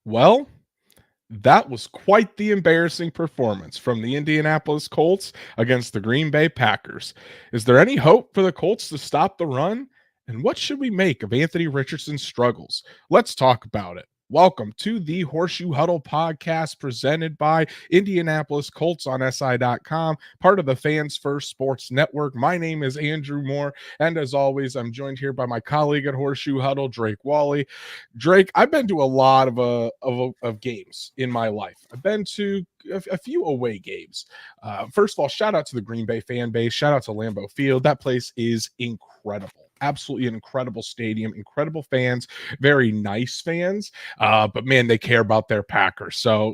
Well, that was quite the embarrassing performance from the Indianapolis Colts against the Green Bay Packers. Is there any hope for the Colts to stop the run? And what should we make of Anthony Richardson's struggles? Let's talk about it. Welcome to the Horseshoe Huddle Podcast presented by Indianapolis Colts on SI.com, part of the Fans First Sports Network. My name is Andrew Moore, and as always, I'm joined here by my colleague at Horseshoe Huddle, Drake Wally. Drake, I've been to a lot of games in my life. I've been to a few away games. First of all, shout out to the Green Bay fan base. Shout out to Lambeau Field. That place is incredible. Absolutely an incredible stadium, incredible fans, very nice fans. But man, they care about their Packers. So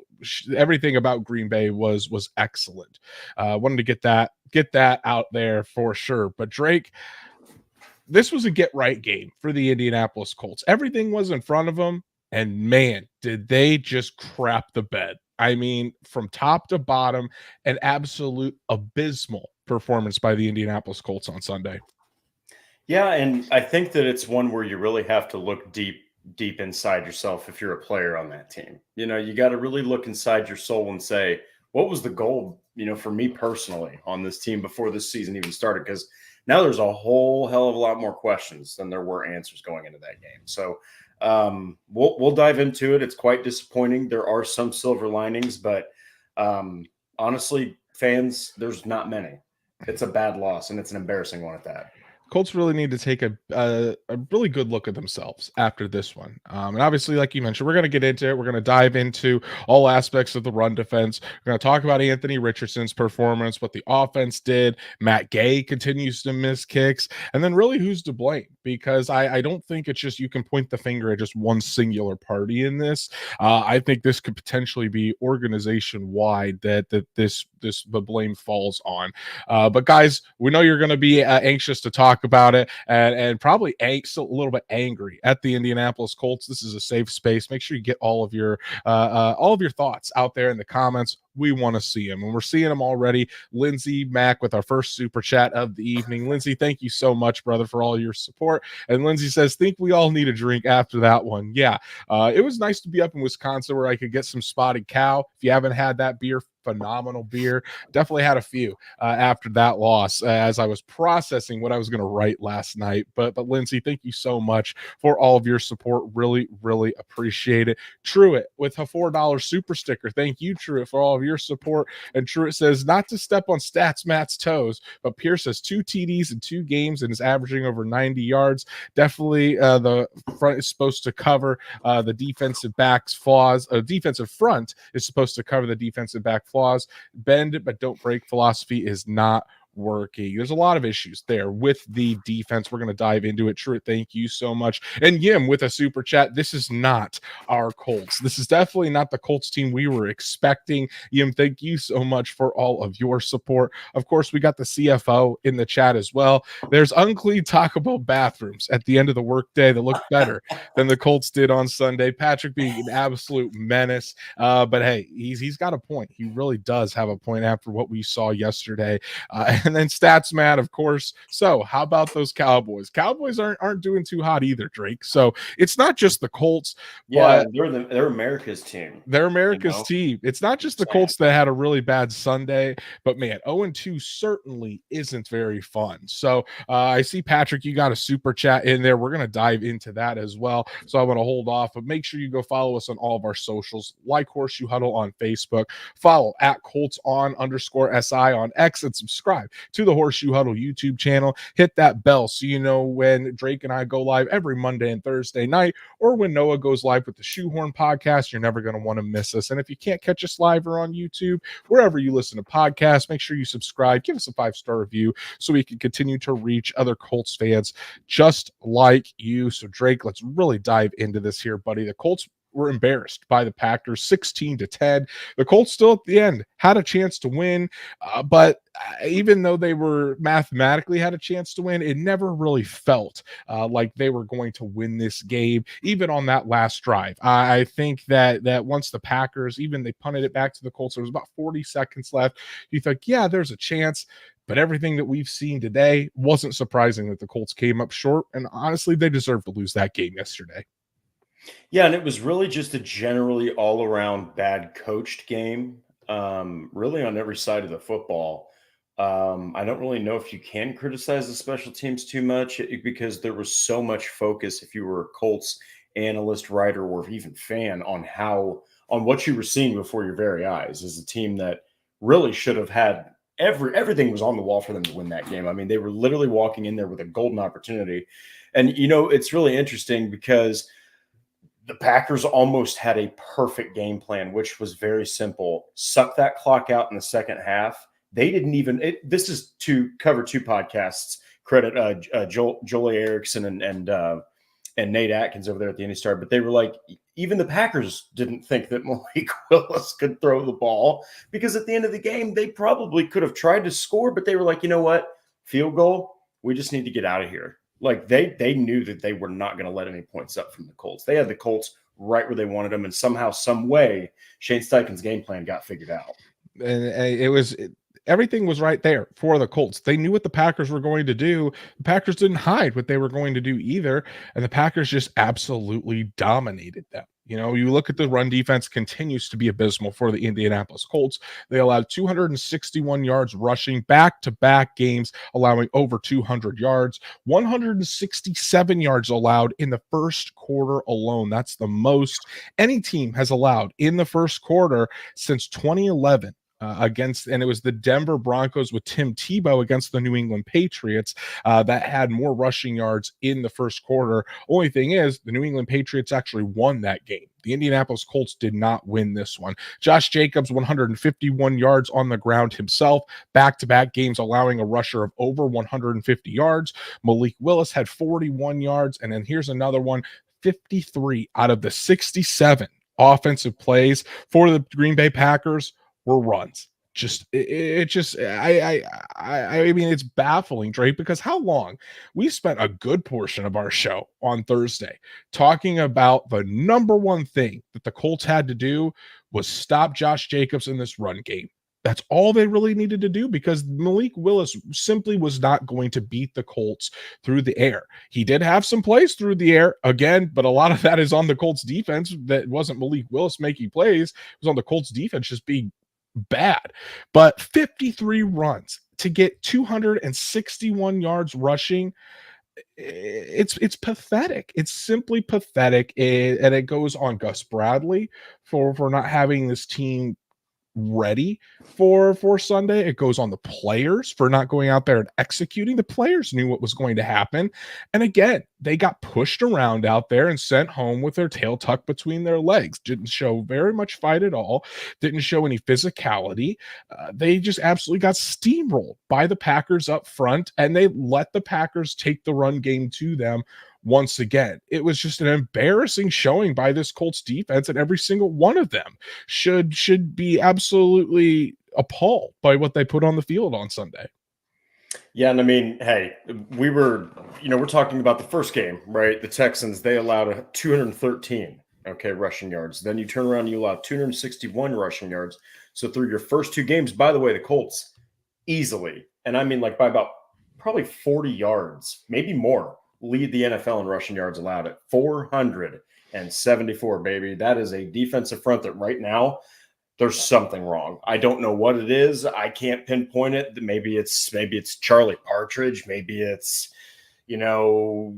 everything about Green Bay was excellent. Wanted to get that out there for sure. But Drake, this was a get right game for the Indianapolis Colts. Everything was in front of them, and man, did they just crap the bed. I mean, from top to bottom, an absolute abysmal performance by the Indianapolis Colts on Sunday. Yeah, and I think that it's one where you really have to look deep inside yourself if you're a player on that team. You got to really look inside your soul and say, what was the goal, for me personally on this team before this season even started? Because now there's a whole hell of a lot more questions than there were answers going into that game. So we'll dive into it. It's quite disappointing. There are some silver linings, but honestly, fans, there's not many. It's a bad loss, and it's an embarrassing one at that. Colts really need to take a really good look at themselves after this one. And obviously, like you mentioned, we're going to get into it. We're going to dive into all aspects of the run defense. We're going to talk about Anthony Richardson's performance, what the offense did. Matt Gay continues to miss kicks. And then really who's to blame? Because I don't think it's just you can point the finger at just one singular party in this. I think this could potentially be organization-wide that the blame falls on. But guys, we know you're going to be anxious to talk about it and probably still a little bit angry at the Indianapolis Colts. This is a safe space. Make sure you get all of your thoughts out there in the comments. We want to see them, and we're seeing them already. Lindsey Mack with our first super chat of the evening. Lindsey, thank you so much, brother, for all your support. And Lindsey says, think we all need a drink after that one. Yeah, it was nice to be up in Wisconsin where I could get some Spotted Cow. If you haven't had that beer, phenomenal beer. Definitely had a few after that loss as I was processing what I was going to write last night. But Lindsey, thank you so much for all of your support. Really, really appreciate it. Truitt with a $4 super sticker. Thank you, Truitt, for all of your support. And Truitt says, not to step on Stats Matt's toes, but Pierce has 2 TDs in 2 games and is averaging over 90 yards. Definitely the front is supposed to cover the defensive back's flaws. Defensive front is supposed to cover the defensive back flaws. Bend but don't break philosophy is not working. There's a lot of issues there with the defense. We're going to dive into it. Truitt, thank you so much. And Yim with a super chat. This is not our Colts. This is definitely not the Colts team we were expecting. Yim, thank you so much for all of your support. Of course, we got the CFO in the chat as well. There's unclean Taco Bell bathrooms at the end of the workday that look better than the Colts did on Sunday. Patrick being an absolute menace. But hey, he's got a point. He really does have a point after what we saw yesterday. And then Stats Matt, of course. So how about those Cowboys? Cowboys aren't doing too hot either, Drake. So it's not just the Colts. Yeah, they're America's team. They're America's team. It's not just the Colts that had a really bad Sunday, but man, 0-2 certainly isn't very fun. So I see, Patrick, you got a super chat in there. We're going to dive into that as well. So I'm going to hold off, but make sure you go follow us on all of our socials, like Horseshoe Huddle on Facebook, follow at Colts_SI on X, and subscribe to the Horseshoe Huddle YouTube channel. Hit that bell so you know when Drake and I go live every Monday and Thursday night, or when Noah goes live with the Shoehorn Podcast. You're never going to want to miss us. And if you can't catch us live or on YouTube, wherever you listen to podcasts, make sure you subscribe, give us a 5-star review so we can continue to reach other Colts fans just like you. So Drake, let's really dive into this here, buddy. The Colts were embarrassed by the Packers 16-10. The Colts still at the end had a chance to win, but even though they were mathematically had a chance to win, it never really felt like they were going to win this game, even on that last drive. I think that once the Packers, even they punted it back to the Colts, there was about 40 seconds left. You think, yeah, there's a chance. But everything that we've seen today wasn't surprising that the Colts came up short. And honestly, they deserve to lose that game yesterday. Yeah, and it was really just a generally all around bad coached game, really on every side of the football. I don't really know if you can criticize the special teams too much because there was so much focus, if you were a Colts analyst, writer, or even fan, on what you were seeing before your very eyes as a team that really should have had everything was on the wall for them to win that game. I mean, they were literally walking in there with a golden opportunity. And it's really interesting because the Packers almost had a perfect game plan, which was very simple. Suck that clock out in the second half. They didn't even. This is to cover two podcasts. Credit Jolie Erickson and Nate Atkins over there at the Indy Star. But they were like, even the Packers didn't think that Malik Willis could throw the ball because at the end of the game, they probably could have tried to score, but they were like, you know what? Field goal. We just need to get out of here. Like they knew that they were not going to let any points up from the Colts. They had the Colts right where they wanted them, and somehow, some way, Shane Steichen's game plan got figured out. And everything was right there for the Colts. They knew what the Packers were going to do. The Packers didn't hide what they were going to do either, and the Packers just absolutely dominated them. You look at the run defense continues to be abysmal for the Indianapolis Colts. They allowed 261 yards rushing back-to-back games, allowing over 200 yards, 167 yards allowed in the first quarter alone. That's the most any team has allowed in the first quarter since 2011. And it was the Denver Broncos with Tim Tebow against the New England Patriots that had more rushing yards in the first quarter. Only thing is, the New England Patriots actually won that game. The Indianapolis Colts did not win this one. Josh Jacobs, 151 yards on the ground himself, back-to-back games allowing a rusher of over 150 yards. Malik Willis had 41 yards, and then here's another one, 53 out of the 67 offensive plays for the Green Bay Packers were runs. I mean, it's baffling, Drake, because how long we spent a good portion of our show on Thursday talking about the number one thing that the Colts had to do was stop Josh Jacobs in this run game. That's all they really needed to do because Malik Willis simply was not going to beat the Colts through the air. He did have some plays through the air again, but a lot of that is on the Colts defense. That wasn't Malik Willis making plays. It was on the Colts defense just being bad. But 53 runs to get 261 yards rushing, it's pathetic. It's simply pathetic. And it goes on Gus Bradley for not having this team ready for Sunday. It goes on the players for not going out there and executing. The players knew what was going to happen. And again, they got pushed around out there and sent home with their tail tucked between their legs. Didn't show very much fight at all. Didn't show any physicality. They just absolutely got steamrolled by the Packers up front, and they let the Packers take the run game to them. Once again, it was just an embarrassing showing by this Colts defense, and every single one of them should be absolutely appalled by what they put on the field on Sunday. Yeah, and I mean, hey, we're talking about the first game, right? The Texans, they allowed 213, rushing yards. Then you turn around and you allow 261 rushing yards. So through your first two games, by the way, the Colts easily, and I mean like by about probably 40 yards, maybe more, lead the NFL in rushing yards allowed at 474, baby. That is a defensive front that right now there's something wrong. I don't know what it is. I can't pinpoint it. Maybe it's Charlie Partridge. Maybe it's,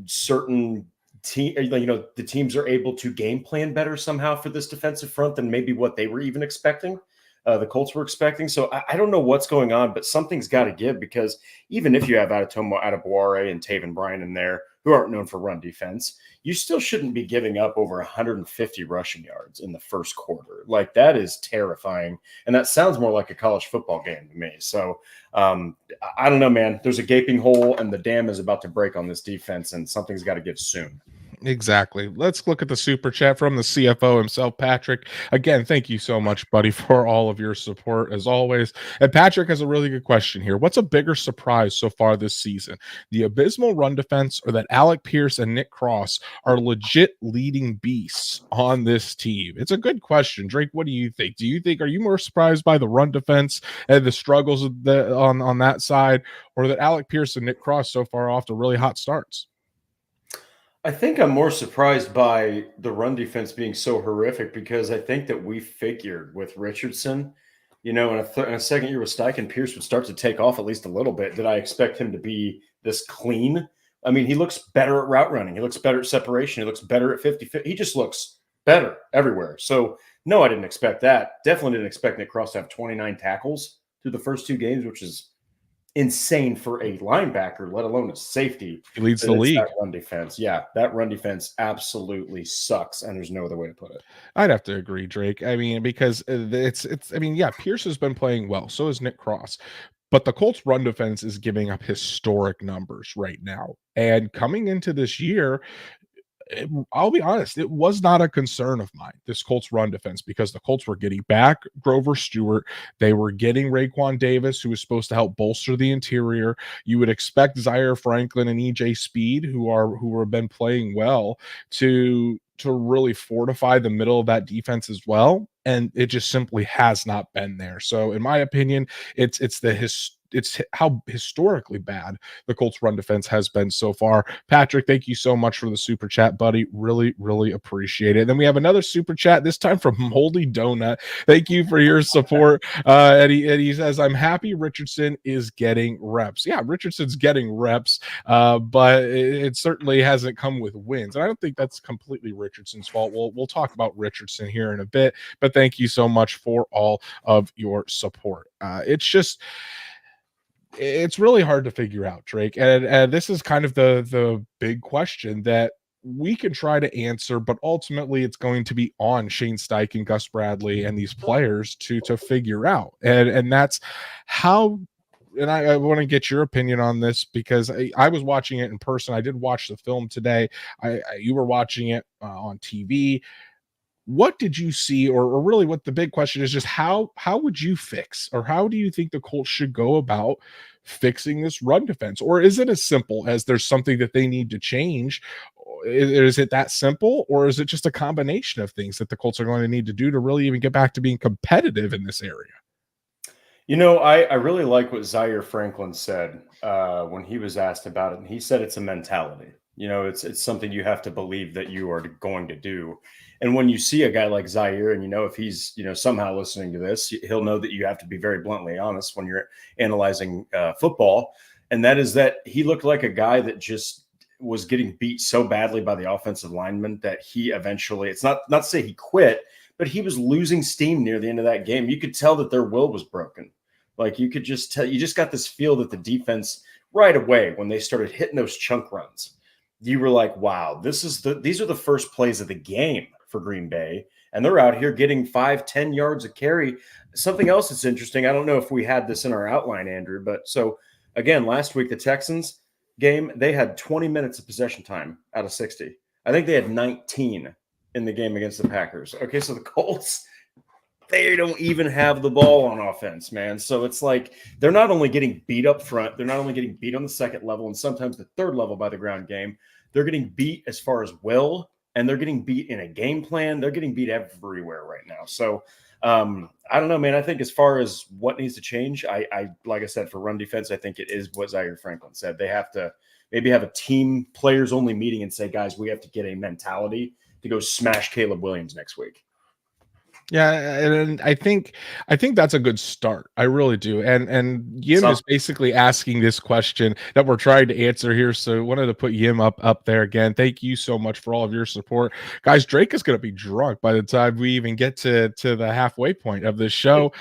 certain team, the teams are able to game plan better somehow for this defensive front than maybe what they were even expecting. The Colts were expecting. So I don't know what's going on, but something's got to give because even if you have Adetomo Adebawore and Taven Bryan in there, who aren't known for run defense, you still shouldn't be giving up over 150 rushing yards in the first quarter. Like that is terrifying. And that sounds more like a college football game to me. So I don't know, man. There's a gaping hole and the dam is about to break on this defense and something's got to give soon. Exactly. Let's look at the super chat from the CFO himself, Patrick. Again, thank you so much, buddy, for all of your support as always. And Patrick has a really good question here. What's a bigger surprise so far this season? The abysmal run defense or that Alec Pierce and Nick Cross are legit leading beasts on this team? It's a good question. Drake, what do you think? Are you more surprised by the run defense and the struggles of on that side, or that Alec Pierce and Nick Cross so far off to really hot starts? I think I'm more surprised by the run defense being so horrific because I think that we figured with Richardson, in a second year with Steichen, Pierce would start to take off at least a little bit. Did I expect him to be this clean? I mean, he looks better at route running. He looks better at separation. He looks better at 50-50. He just looks better everywhere. So, no, I didn't expect that. Definitely didn't expect Nick Cross to have 29 tackles through the first two games, which is insane for a linebacker, let alone a safety. He leads the It's league. that run defense. Yeah, that run defense absolutely sucks, and there's no other way to put it. I'd have to agree, Drake. I mean, because it's. I mean, yeah, Pierce has been playing well. So is Nick Cross. But the Colts run defense is giving up historic numbers right now. And coming into this year, I'll be honest, it was not a concern of mine, this Colts run defense, because the Colts were getting back Grover Stewart. They were getting Raekwon Davis, who was supposed to help bolster the interior. You would expect Zaire Franklin and EJ Speed, who have been playing well, to really fortify the middle of that defense as well. And it just simply has not been there. So in my opinion, it's how historically bad the Colts run defense has been so far. Patrick, thank you so much for the super chat, buddy. Really, really appreciate it. And then we have another super chat, this time from Moldy Donut. Thank you for your support. And he says, I'm happy Richardson is getting reps. Yeah, Richardson's getting reps, but it certainly hasn't come with wins. And I don't think that's completely Richardson's fault. We'll talk about Richardson here in a bit, but thank you so much for all of your support. It's really hard to figure out, Drake. And this is kind of the big question that we can try to answer, but ultimately it's going to be on Shane Steichen, Gus Bradley, and these players to figure out. And that's how. And I want to get your opinion on this because I was watching it in person. I did watch the film today. You were watching it on TV. What did you see, or really what the big question is, just how would you fix, or how do you think the Colts should go about fixing this run defense? Or is it as simple as there's something that they need to change? Is it that simple, or is it just a combination of things that the Colts are going to need to do to really even get back to being competitive in this area? I really like what Zaire Franklin said when he was asked about it. And he said it's a mentality. It's something you have to believe that you are going to do. And when you see a guy like Zaire, and if he's somehow listening to this, he'll know that you have to be very bluntly honest when you're analyzing football. And that is that he looked like a guy that just was getting beat so badly by the offensive lineman that he eventually, it's not to say he quit, but he was losing steam near the end of that game. You could tell that their will was broken. Like you could just tell, you just got this feel that the defense right away, when they started hitting those chunk runs, you were like, wow, these are the first plays of the game for Green Bay. And they're out here getting 5-10 yards a carry. Something else that's interesting. I don't know if we had this in our outline, Andrew, but so again, last week, the Texans game, they had 20 minutes of possession time out of 60. I think they had 19 in the game against the Packers. Okay. So the Colts, they don't even have the ball on offense, man. So it's like they're not only getting beat up front, they're not only getting beat on the second level and sometimes the third level by the ground game. They're getting beat as far as will, and they're getting beat in a game plan. They're getting beat everywhere right now. So I don't know, man. I think as far as what needs to change, I like I said, for run defense, I think it is what Zaire Franklin said. They have to maybe have a team players only meeting and say, guys, we have to get a mentality to go smash Caleb Williams next week. Yeah, and I think that's a good start. I really do. And Yim is basically asking this question that we're trying to answer here. So wanted to put Yim up there again. Thank you so much for all of your support. Guys, Drake is going to be drunk by the time we even get to the halfway point of this show.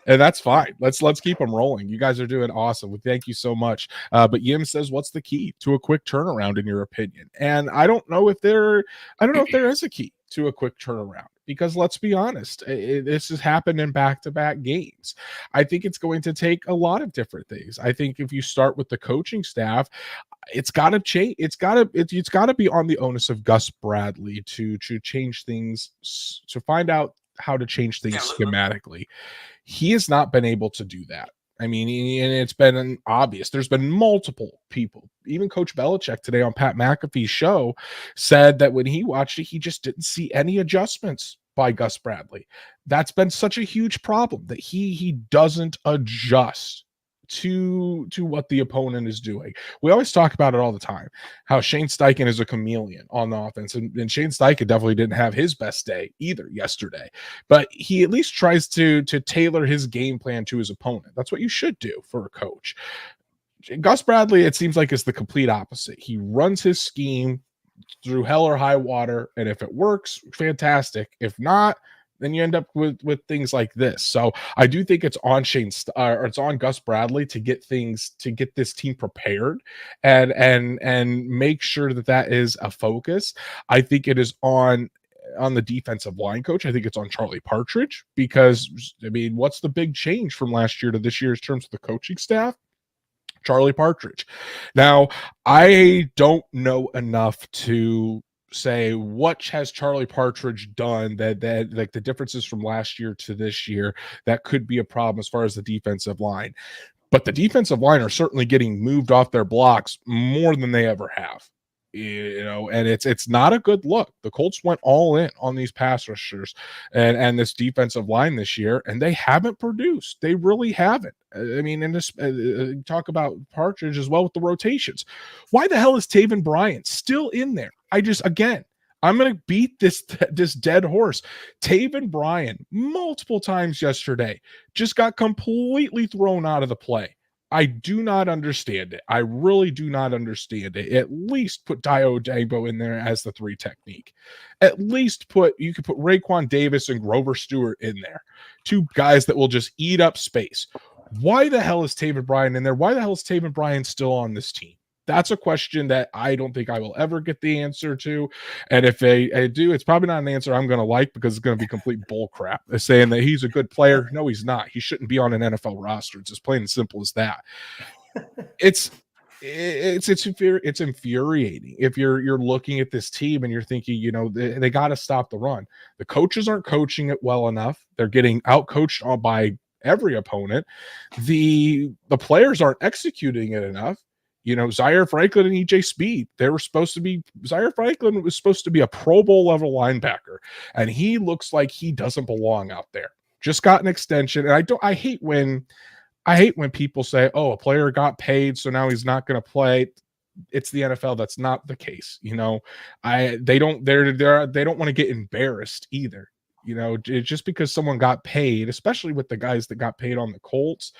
And that's fine. Let's keep them rolling. You guys are doing awesome. Thank you so much. But Yim says, what's the key to a quick turnaround in your opinion? And I don't know if there is a key to a quick turnaround, because let's be honest, this has happened in back-to-back games. I think it's going to take a lot of different things. I think if you start with the coaching staff, it's got to change. It's got to be on the onus of Gus Bradley to change things, to find out how to change things schematically. He has not been able to do that. I mean, and it's been obvious. There's been multiple people. Even Coach Belichick today on Pat McAfee's show said that when he watched it, he just didn't see any adjustments by Gus Bradley. That's been such a huge problem, that he doesn't adjust to what the opponent is doing. We always talk about it all the time, how Shane Steichen is a chameleon on the offense, and Shane Steichen definitely didn't have his best day either yesterday, but he at least tries to tailor his game plan to his opponent. That's what you should do for a coach. Gus Bradley, it seems like, is the complete opposite. He runs his scheme through hell or high water, and if it works, fantastic. If not, then you end up with things like this. So I do think it's on it's on Gus Bradley to get this team prepared and make sure that is a focus. I think it is on the defensive line coach. I think it's on Charlie Partridge, because I mean, what's the big change from last year to this year in terms of the coaching staff? Charlie Partridge. Now, I don't know enough to say what has Charlie Partridge done that like the differences from last year to this year that could be a problem as far as the defensive line. But the defensive line are certainly getting moved off their blocks more than they ever have. And it's not a good look. The Colts went all in on these pass rushers and this defensive line this year, and they haven't produced. They really haven't. I mean, and this talk about Partridge as well with the rotations. Why the hell is Taven Bryan still in there? I'm going to beat this dead horse. Taven Bryan, multiple times yesterday, just got completely thrown out of the play. I do not understand it. I really do not understand it. At least put Dio Dagbo in there as the 3 technique. At least you could put Raekwon Davis and Grover Stewart in there. 2 guys that will just eat up space. Why the hell is Taven Bryan in there? Why the hell is Taven Bryan still on this team? That's a question that I don't think I will ever get the answer to. And if I do, it's probably not an answer I'm going to like, because it's going to be complete bull crap. They're saying that he's a good player. No, he's not. He shouldn't be on an NFL roster. It's as plain and simple as that. It's infuriating if you're looking at this team and you're thinking, they got to stop the run. The coaches aren't coaching it well enough. They're getting out-coached by every opponent. The players aren't executing it enough. Zaire Franklin and EJ Speed, Zaire Franklin was supposed to be a Pro Bowl level linebacker, and he looks like he doesn't belong out there. Just got an extension. And I hate when people say, oh, a player got paid, so now he's not going to play. It's the NFL. That's not the case. They don't want to get embarrassed either. Just because someone got paid, especially with the guys that got paid on the Colts,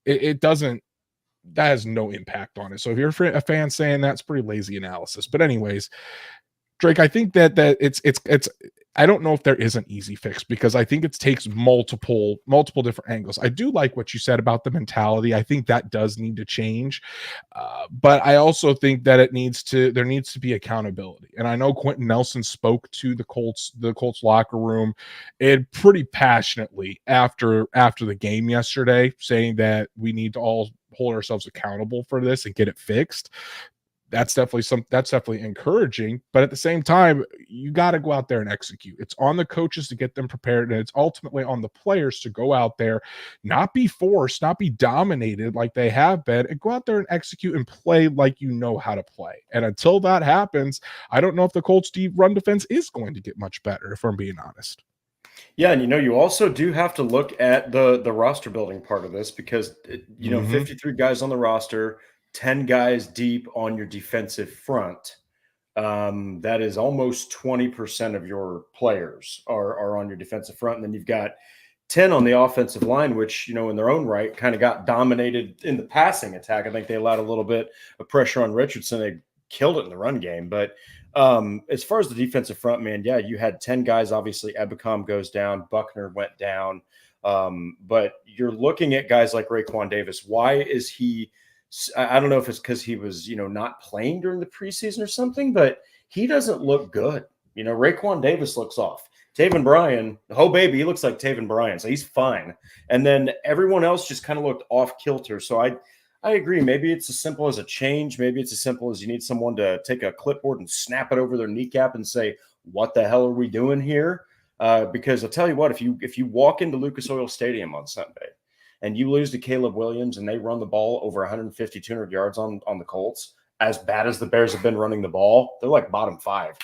that has no impact on it. So if you're a fan saying that's pretty lazy analysis. But anyways, Drake, I think that it's I don't know if there is an easy fix, because I think it takes multiple different angles. I do like what you said about the mentality. I think that does need to change. But I also think that there needs to be accountability. And I know Quentin Nelson spoke to the Colts locker room and pretty passionately after the game yesterday, saying that we need to all hold ourselves accountable for this and get it fixed. That's definitely encouraging, but at the same time, you got to go out there and execute. It's on the coaches to get them prepared, and it's ultimately on the players to go out there, not be forced, not be dominated like they have been, and go out there and execute and play like you know how to play. And until that happens, I don't know if the Colts' deep run defense is going to get much better, if I'm being honest. Yeah, and you also do have to look at the roster building part of this, because 53 guys on the roster, 10 guys deep on your defensive front. That is almost 20% of your players are on your defensive front. And then you've got 10 on the offensive line, which, in their own right kind of got dominated in the passing attack. I think they allowed a little bit of pressure on Richardson. They killed it in the run game. But as far as the defensive front, man, yeah, you had 10 guys. Obviously, Ebicom goes down. Buckner went down. But you're looking at guys like Raekwon Davis. Why is he – I don't know if it's because he was, not playing during the preseason or something, but he doesn't look good. Raekwon Davis looks off. Taven Bryan, oh baby, he looks like Taven Bryan, so he's fine. And then everyone else just kind of looked off kilter. So I agree. Maybe it's as simple as a change. Maybe it's as simple as you need someone to take a clipboard and snap it over their kneecap and say, "What the hell are we doing here?" Because I'll tell you what, if you walk into Lucas Oil Stadium on Sunday and you lose to Caleb Williams and they run the ball over 150, 200 yards on the Colts, as bad as the Bears have been running the ball, they're like bottom 5.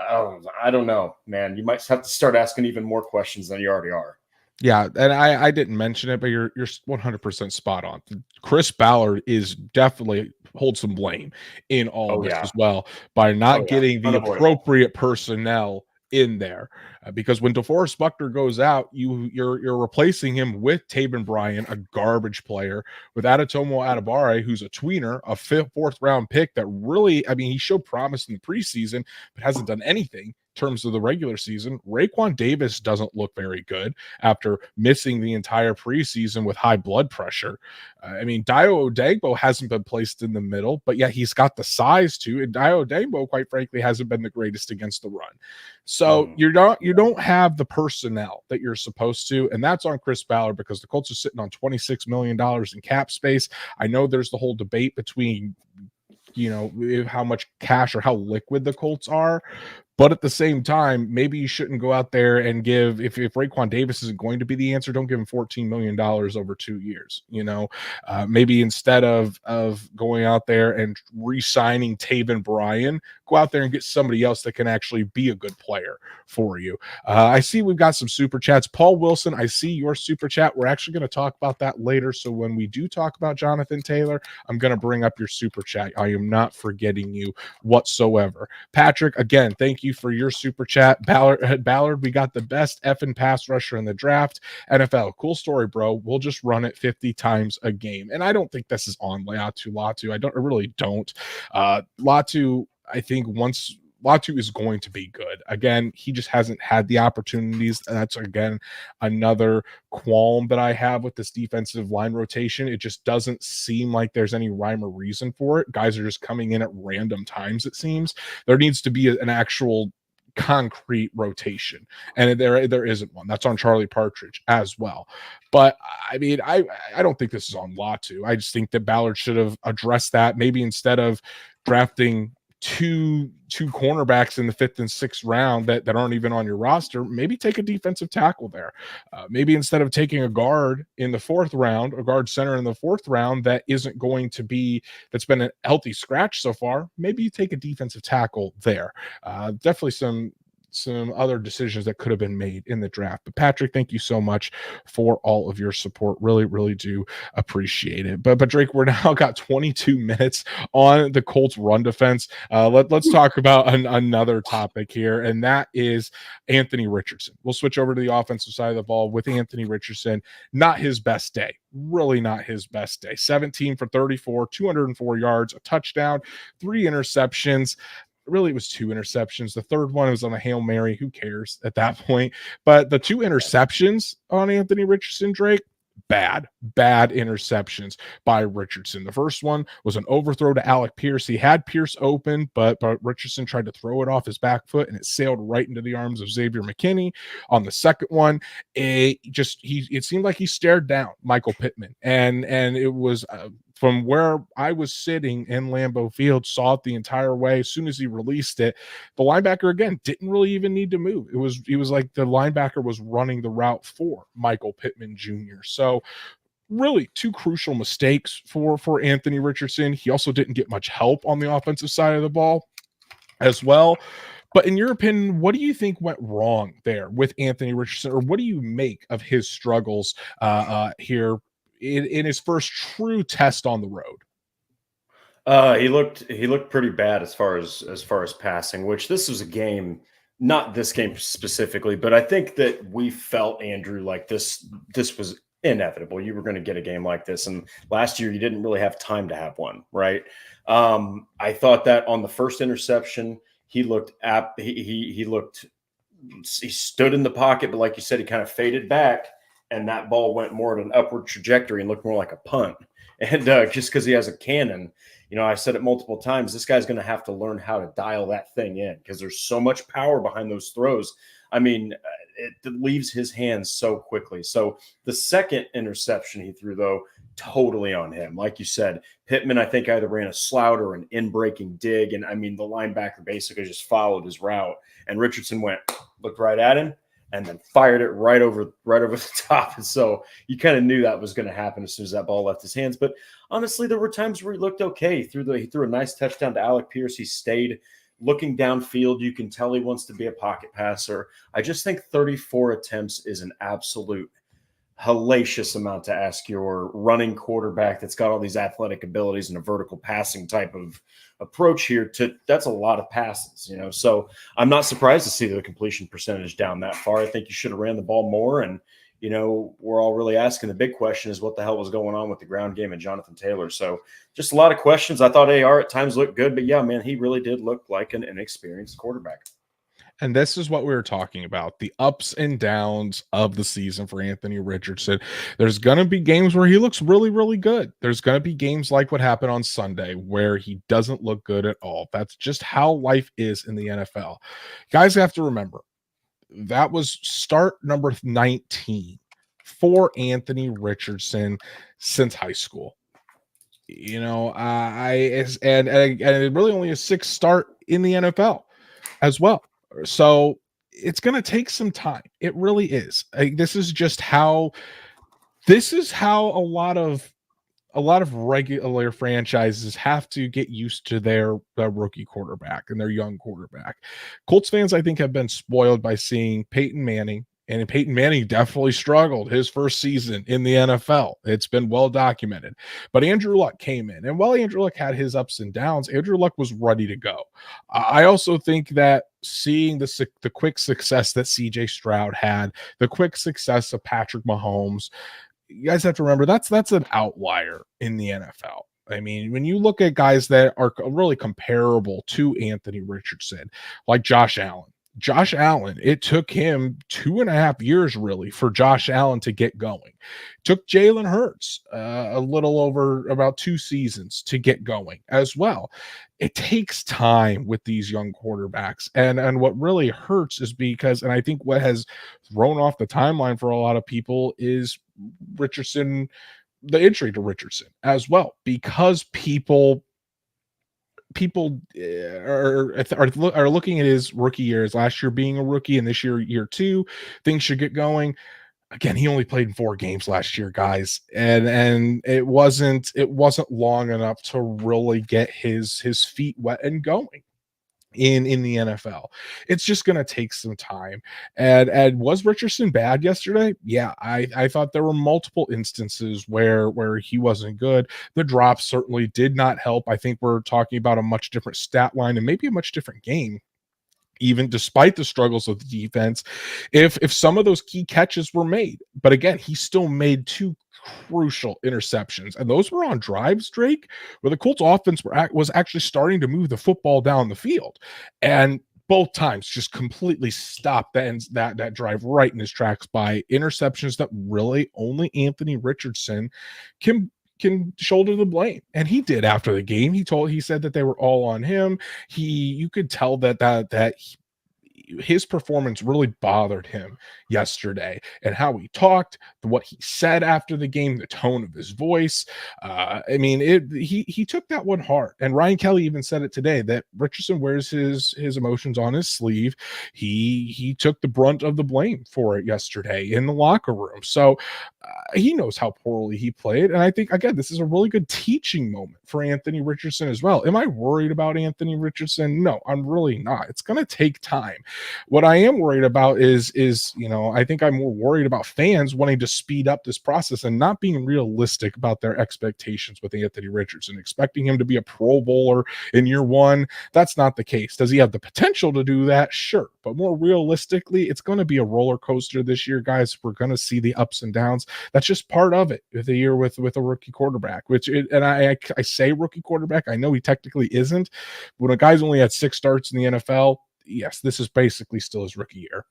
I don't know, man. You might have to start asking even more questions than you already are. Yeah, and I didn't mention it, but you're 100% spot on. Chris Ballard is definitely holds some blame in all Oh this yeah. as well by Oh not yeah. getting the Unavoidable. appropriate personnel in there. Because when DeForest Buckner goes out, you're replacing him with Taven Bryan, a garbage player, with Adetomo Adebawore, who's a tweener, a fourth round pick that really, I mean, he showed promise in the preseason, but hasn't done anything in terms of the regular season. Raekwon Davis doesn't look very good after missing the entire preseason with high blood pressure. I mean, Dio Odegbo hasn't been placed in the middle, but yeah, he's got the size to. And Dio Odegbo, quite frankly, hasn't been the greatest against the run. So Mm. you don't have the personnel that you're supposed to, and that's on Chris Ballard because the Colts are sitting on $26 million in cap space. I know there's the whole debate between how much cash or how liquid the Colts are. But at the same time, maybe you shouldn't go out there and give if Raekwon Davis isn't going to be the answer, don't give him $14 million over 2 years. Maybe instead of going out there and re-signing Taven Bryan, go out there and get somebody else that can actually be a good player for you. I see we've got some super chats. Paul Wilson, I see your super chat. We're actually going to talk about that later. So when we do talk about Jonathan Taylor, I'm going to bring up your super chat. I am not forgetting you whatsoever. Patrick, again, thank you for your super chat. Ballard, we got the best effing pass rusher in the draft. NFL, cool story, bro. We'll just run it 50 times a game. And I don't think this is on Latu. I really don't. Latu, I think once Latu is going to be good. Again, he just hasn't had the opportunities. And that's, again, another qualm that I have with this defensive line rotation. It just doesn't seem like there's any rhyme or reason for it. Guys are just coming in at random times, it seems. There needs to be an actual concrete rotation, and there isn't one. That's on Charlie Partridge as well. But I mean, I don't think this is on Latu. I just think that Ballard should have addressed that. Maybe instead of drafting two cornerbacks in the 5th and 6th round that aren't even on your roster, maybe take a defensive tackle there. Maybe instead of taking a guard in the 4th round, a guard center in the 4th round that isn't going to be, that's been a healthy scratch so far, maybe you take a defensive tackle there. Definitely some other decisions that could have been made in the draft. But Patrick, thank you so much for all of your support. Really, really do appreciate it. But Drake, we're now got 22 minutes on the Colts run defense. Let's talk about another topic here, and that is Anthony Richardson. We'll switch over to the offensive side of the ball with Anthony Richardson. Not his best day. Really not his best day. 17 for 34, 204 yards, a touchdown, 3 interceptions. Really, it was 2 interceptions. The third one was on a Hail Mary. Who cares at that point? But the 2 interceptions on Anthony Richardson, Drake, bad interceptions by Richardson. The first one was an overthrow to Alec Pierce. He had Pierce open, but Richardson tried to throw it off his back foot, and it sailed right into the arms of Xavier McKinney. On the second one, it seemed like he stared down Michael Pittman, and it was from where I was sitting in Lambeau Field, saw it the entire way. As soon as he released it, the linebacker, again, didn't really even need to move. It was like the linebacker was running the route for Michael Pittman Jr. So really 2 crucial mistakes for Anthony Richardson. He also didn't get much help on the offensive side of the ball as well. But in your opinion, what do you think went wrong there with Anthony Richardson, or what do you make of his struggles here in his first true test on the road? He looked pretty bad as far as passing, which this was a game, not this game specifically, but I think that we felt, Andrew, like this was inevitable. You were going to get a game like this, and last year you didn't really have time to have one, right? I thought that on the first interception, he stood in the pocket, but like you said, he kind of faded back, and that ball went more at an upward trajectory and looked more like a punt. And just because he has a cannon, I said it multiple times, this guy's going to have to learn how to dial that thing in because there's so much power behind those throws. I mean, it leaves his hands so quickly. So the second interception he threw, though, totally on him. Like you said, Pittman, I think, either ran a slout or an in-breaking dig. And I mean, the linebacker basically just followed his route. And Richardson looked right at him, and then fired it right over the top. And so you kind of knew that was going to happen as soon as that ball left his hands. But honestly, there were times where he looked okay. He threw a nice touchdown to Alec Pierce. He stayed looking downfield. You can tell he wants to be a pocket passer. I just think 34 attempts is an absolute hellacious amount to ask your running quarterback that's got all these athletic abilities and a vertical passing type of approach here to that's a lot of passes, so I'm not surprised to see the completion percentage down that far. I think you should have ran the ball more. And we're all really asking the big question is what the hell was going on with the ground game and Jonathan Taylor. So just a lot of questions. I thought AR at times looked good, but yeah, man, he really did look like an inexperienced quarterback. And this is what we were talking about, the ups and downs of the season for Anthony Richardson. There's going to be games where he looks really, really good. There's going to be games like what happened on Sunday where he doesn't look good at all. That's just how life is in the NFL. Guys have to remember, that was start number 19 for Anthony Richardson since high school. And it really only a 6th start in the NFL as well. So it's going to take some time. It really is. This is how a lot of regular franchises have to get used to their rookie quarterback and their young quarterback. Colts fans, I think, have been spoiled by seeing Peyton Manning. And Peyton Manning definitely struggled his first season in the NFL. It's been well documented. But Andrew Luck came in. And while Andrew Luck had his ups and downs, Andrew Luck was ready to go. I also think that seeing the quick success that CJ Stroud had, the quick success of Patrick Mahomes, you guys have to remember that's an outlier in the NFL. I mean, when you look at guys that are really comparable to Anthony Richardson, like Josh Allen, it took him 2.5 years really for Josh Allen to get going. It took Jalen Hurts a little over about 2 seasons to get going as well. It takes time with these young quarterbacks. And what really hurts is because, and I think what has thrown off the timeline for a lot of people is Richardson, the injury to Richardson as well, because people are looking at his rookie years, last year being a rookie and this year 2, things should get going. Again, he only played in 4 games last year, guys, and it wasn't long enough to really get his feet wet and going in the NFL. It's just going to take some time. And was Richardson bad yesterday? Yeah, I thought there were multiple instances where he wasn't good. The drop certainly did not help. I think we're talking about a much different stat line and maybe a much different game, even despite the struggles of the defense, if some of those key catches were made. But again, he still made 2 crucial interceptions, and those were on drives, Drake, where the Colts offense was actually starting to move the football down the field, and both times just completely stopped that drive right in his tracks by interceptions that really only Anthony Richardson can shoulder the blame. And he did after the game. He said that they were all on him. You could tell that his performance really bothered him yesterday, and how he talked, what he said after the game, the tone of his voice. He took that one hard. And Ryan Kelly even said it today that Richardson wears his emotions on his sleeve. He took the brunt of the blame for it yesterday in the locker room. So he knows how poorly he played. And I think, again, this is a really good teaching moment for Anthony Richardson as well. Am I worried about Anthony Richardson? No, I'm really not. It's going to take time. What I am worried about is I think I'm more worried about fans wanting to speed up this process and not being realistic about their expectations with Anthony Richardson, expecting him to be a Pro Bowler in year 1. That's not the case. Does he have the potential to do that? Sure. But more realistically, it's going to be a roller coaster this year, guys. We're going to see the ups and downs. That's just part of it with a year with a rookie quarterback, I say rookie quarterback. I know he technically isn't, but when a guy's only had 6 starts in the NFL, yes, this is basically still his rookie year.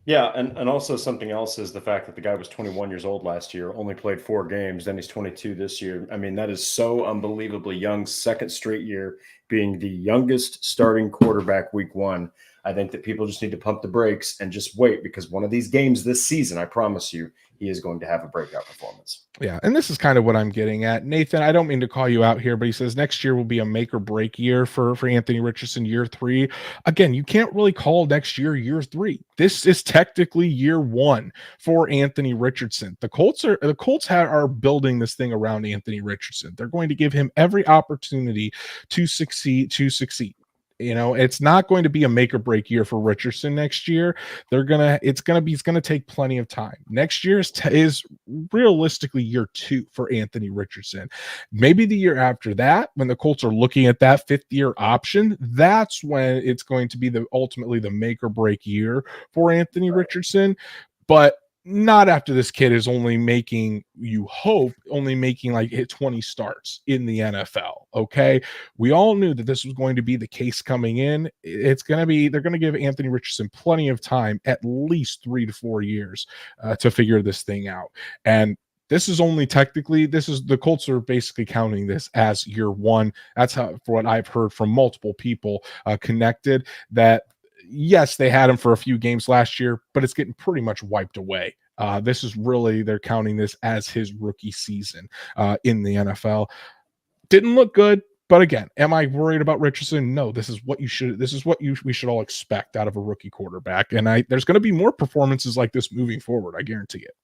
Yeah, and also something else is the fact that the guy was 21 years old last year, only played 4 games, then he's 22 this year. I mean, that is so unbelievably young. 2nd straight year being the youngest starting quarterback week 1. I think that people just need to pump the brakes and just wait, because one of these games this season, I promise you, he is going to have a breakout performance. Yeah, and this is kind of what I'm getting at. Nathan, I don't mean to call you out here, but he says next year will be a make or break year for Anthony Richardson, year 3. Again, you can't really call next year 3. This is technically year 1 for Anthony Richardson. The Colts are building this thing around Anthony Richardson. They're going to give him every opportunity to succeed. It's not going to be a make or break year for Richardson next year. It's going to take plenty of time. Next year is realistically year 2 for Anthony Richardson. Maybe the year after that, when the Colts are looking at that 5th-year option, that's when it's going to be ultimately the make or break year for Anthony Richardson. But not after this kid is only making like 20 starts in the NFL. Okay. We all knew that this was going to be the case coming in. They're going to give Anthony Richardson plenty of time, at least 3 to 4 years to figure this thing out. And this is the Colts are basically counting this as year 1. That's how, for what I've heard from multiple people connected, that yes, they had him for a few games last year, but it's getting pretty much wiped away. They're counting this as his rookie season in the NFL. Didn't look good, but again, am I worried about Richardson? No, this is what we should all expect out of a rookie quarterback. And there's going to be more performances like this moving forward. I guarantee it.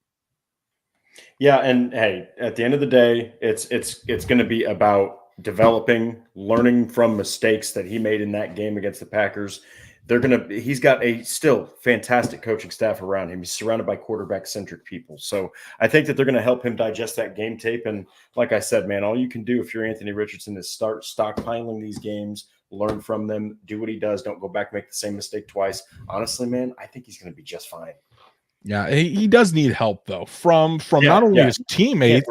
Yeah. And hey, at the end of the day, it's going to be about developing, learning from mistakes that he made in that game against the Packers. He's got a still fantastic coaching staff around him. He's surrounded by quarterback-centric people. So I think that they're going to help him digest that game tape. And like I said, man, all you can do if you're Anthony Richardson is start stockpiling these games, learn from them, do what he does. Don't go back, make the same mistake twice. Honestly, man, I think he's going to be just fine. Yeah, he does need help though from not only his teammates,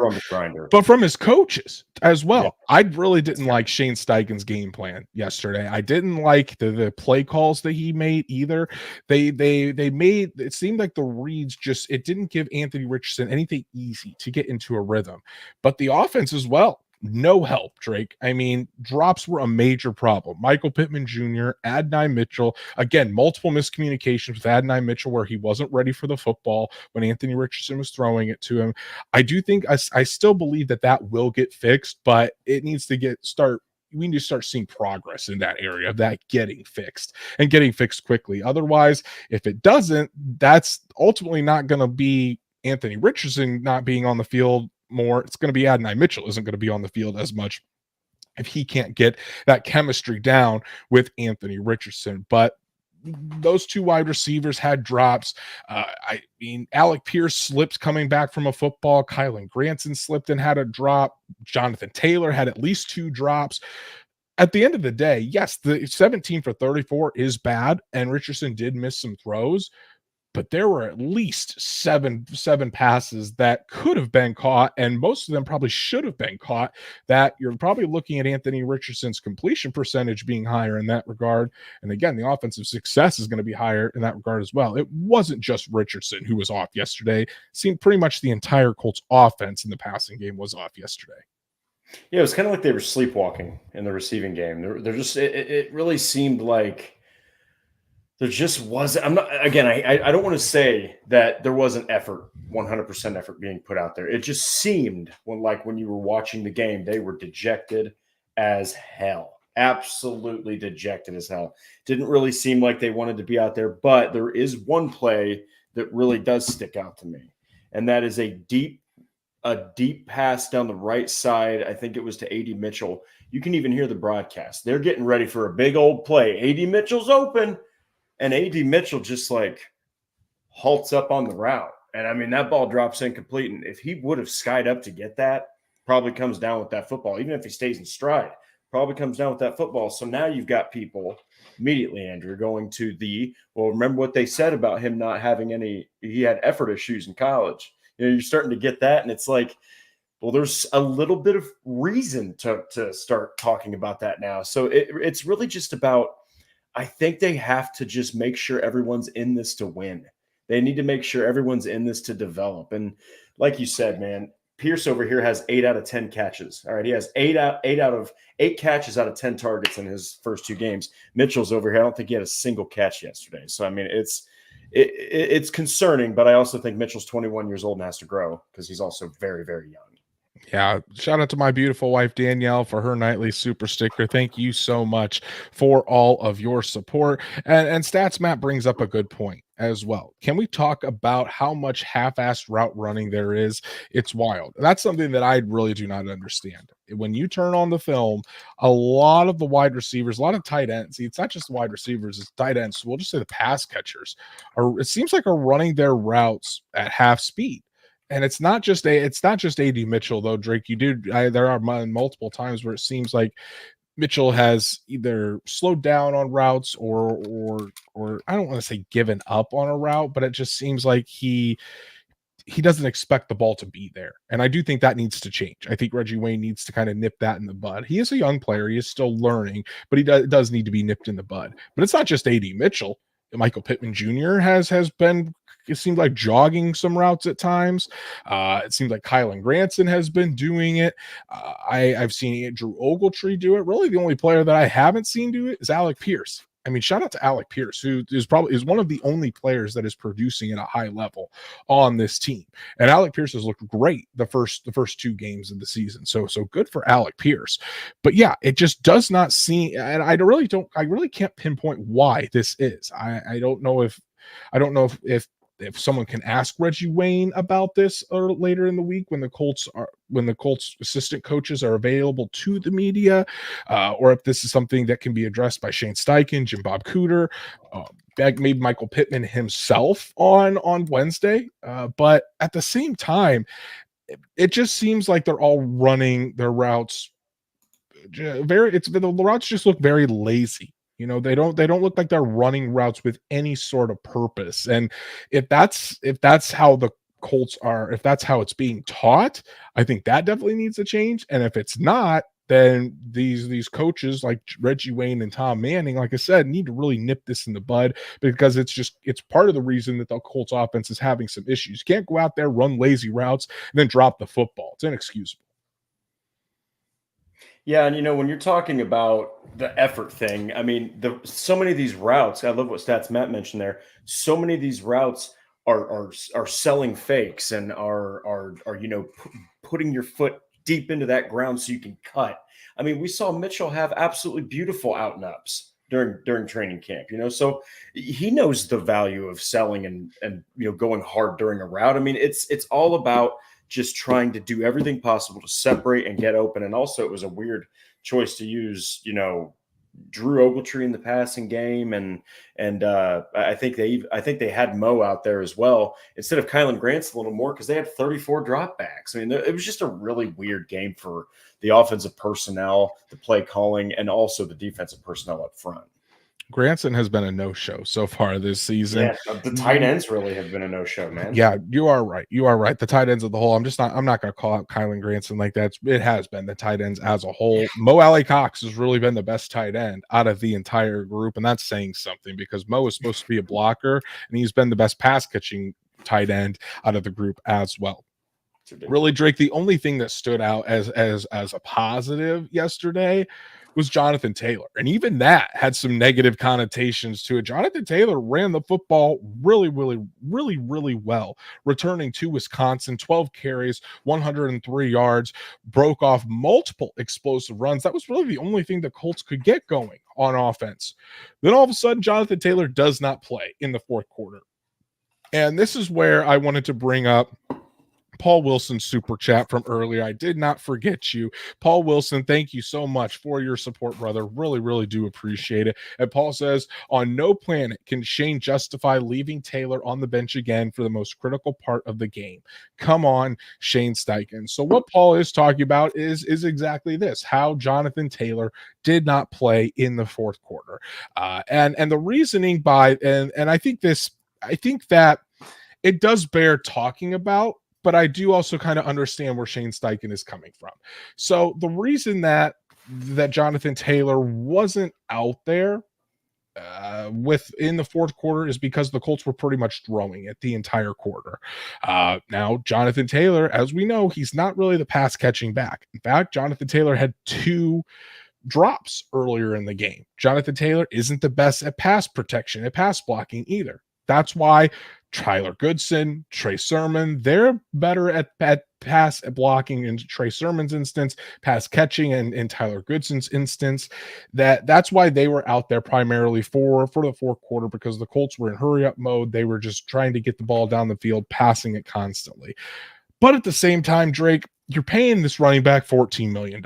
but from his coaches as well. Yeah. I really didn't like Shane Steichen's game plan yesterday. I didn't like the play calls that he made either. They made it seemed like the reads it didn't give Anthony Richardson anything easy to get into a rhythm, but the offense as well. No help, Drake. I mean, drops were a major problem. Michael Pittman Jr., Adonai Mitchell, again, multiple miscommunications with Adonai Mitchell where he wasn't ready for the football when Anthony Richardson was throwing it to him. I do think I still believe that will get fixed, but it needs to we need to start seeing progress in that area of that getting fixed quickly. Otherwise, if it doesn't, that's ultimately not going to be Anthony Richardson not being on the field more. It's going to be Adonai Mitchell isn't going to be on the field as much if he can't get that chemistry down with Anthony Richardson. But those 2 wide receivers had drops. I mean, Alec Pierce slipped coming back from a football. Kylan Granson slipped and had a drop. Jonathan Taylor had at least 2 drops. At the end of the day, yes, the 17 for 34 is bad, and Richardson did miss some throws, but there were at least seven passes that could have been caught, and most of them probably should have been caught, that you're probably looking at Anthony Richardson's completion percentage being higher in that regard. And again, the offensive success is going to be higher in that regard as well. It wasn't just Richardson who was off yesterday. It seemed pretty much the entire Colts offense in the passing game was off yesterday. Yeah, it was kind of like they were sleepwalking in the receiving game. It really seemed like there just wasn't. I don't want to say that there wasn't 100% effort being put out there. It just seemed when you were watching the game, they were dejected as hell. Absolutely dejected as hell. Didn't really seem like they wanted to be out there, but there is one play that really does stick out to me. And that is a deep pass down the right side. I think it was to A.D. Mitchell. You can even hear the broadcast. They're getting ready for a big old play. A.D. Mitchell's open. And A.D. Mitchell just halts up on the route. And I mean, that ball drops incomplete. And if he would have skied up to get that, probably comes down with that football. Even if he stays in stride, probably comes down with that football. So now you've got people immediately, Andrew, going to remember what they said about him not having he had effort issues in college. You're starting to get that. And it's there's a little bit of reason to start talking about that now. So it's really just about, I think they have to just make sure everyone's in this to win. They need to make sure everyone's in this to develop. And like you said, man, Pierce over here has 8 out of 10 catches. All right. He has 8 catches out of 10 targets in his first 2 games. Mitchell's over here. I don't think he had a single catch yesterday. So, I mean, it's concerning, but I also think Mitchell's 21 years old and has to grow because he's also very, very young. Yeah, shout out to my beautiful wife Danielle for her nightly super sticker. Thank you so much for all of your support. And Stats Matt brings up a good point as well. Can we talk about how much half-assed route running there is? It's wild. That's something that I really do not understand. When you turn on the film, a lot of the wide receivers, a lot of tight ends, see, it's not just the wide receivers, it's tight ends. We'll just say the pass catchers it seems like are running their routes at half speed. And it's not just AD Mitchell though, Drake. There are multiple times where it seems like Mitchell has either slowed down on routes or I don't want to say given up on a route, but it just seems like he doesn't expect the ball to be there. And I do think that needs to change. I think Reggie Wayne needs to kind of nip that in the bud. He is a young player. He is still learning, but he does need to be nipped in the bud. But it's not just AD Mitchell. Michael Pittman Jr. has been, it seemed like, jogging some routes at times. It seems like Kylan Granson has been doing it. I've seen Andrew Ogletree do it. Really, the only player that I haven't seen do it is Alec Pierce. I mean, shout out to Alec Pierce, who is one of the only players that is producing at a high level on this team. And Alec Pierce has looked great the first 2 games of the season. So good for Alec Pierce. But yeah, it just does not seem, and I really can't pinpoint why this is. I don't know if someone can ask Reggie Wayne about this or later in the week when the Colts assistant coaches are available to the media, or if this is something that can be addressed by Shane Steichen, Jim Bob Cooter, maybe Michael Pittman himself on Wednesday. But at the same time, it just seems like they're all running their routes the routes just look very lazy. You know, they don't look like they're running routes with any sort of purpose. And if that's how the Colts are, if that's how it's being taught, I think that definitely needs to change. And if it's not, then these coaches like Reggie Wayne and Tom Manning, like I said, need to really nip this in the bud, because it's part of the reason that the Colts offense is having some issues. You can't go out there, run lazy routes, and then drop the football. It's inexcusable. Yeah, and when you're talking about the effort thing, I mean, so many of these routes. I love what Stats Matt mentioned there. So many of these routes are selling fakes and are putting your foot deep into that ground so you can cut. I mean, we saw Mitchell have absolutely beautiful out and ups during training camp. So he knows the value of selling and going hard during a route. I mean, it's all about just trying to do everything possible to separate and get open. And also, it was a weird choice to use, Drew Ogletree in the passing game, and I think they had Mo out there as well instead of Kylan Grant's a little more, because they had 34 dropbacks. I mean, it was just a really weird game for the offensive personnel, the play calling, and also the defensive personnel up front. Granson has been a no-show so far this season. Yeah, the tight ends really have been a no-show, man. Yeah, you are right. The tight ends of the whole. I'm not going to call out Kylan Granson like that. It has been the tight ends as a whole. Mo Alley Cox has really been the best tight end out of the entire group, and that's saying something, because Mo is supposed to be a blocker, and he's been the best pass catching tight end out of the group as well. Really, Drake, the only thing that stood out as a positive yesterday was Jonathan Taylor. And even that had some negative connotations to it. Jonathan Taylor ran the football really, really, really, really well, returning to Wisconsin, 12 carries, 103 yards, broke off multiple explosive runs. That was really the only thing the Colts could get going on offense. Then all of a sudden, Jonathan Taylor does not play in the fourth quarter. And this is where I wanted to bring up Paul Wilson's super chat from earlier. I did not forget you. Paul Wilson, thank you so much for your support, brother. Really, really do appreciate it. And Paul says, on no planet can Shane justify leaving Taylor on the bench again for the most critical part of the game. Come on, Shane Steichen. So what Paul is talking about is exactly this, how Jonathan Taylor did not play in the fourth quarter. And the reasoning and I think that it does bear talking about, but I do also kind of understand where Shane Steichen is coming from. So the reason that Jonathan Taylor wasn't out there in the fourth quarter is because the Colts were pretty much throwing it the entire quarter. Now, Jonathan Taylor, as we know, he's not really the pass catching back. In fact, Jonathan Taylor had 2 drops earlier in the game. Jonathan Taylor isn't the best at pass protection, at pass blocking either. That's why Tyler Goodson, Trey Sermon, they're better at pass blocking in Trey Sermon's instance, pass catching in Tyler Goodson's instance. That's why they were out there primarily for the fourth quarter, because the Colts were in hurry up mode. They were just trying to get the ball down the field, passing it constantly. But at the same time, Drake, you're paying this running back $14 million.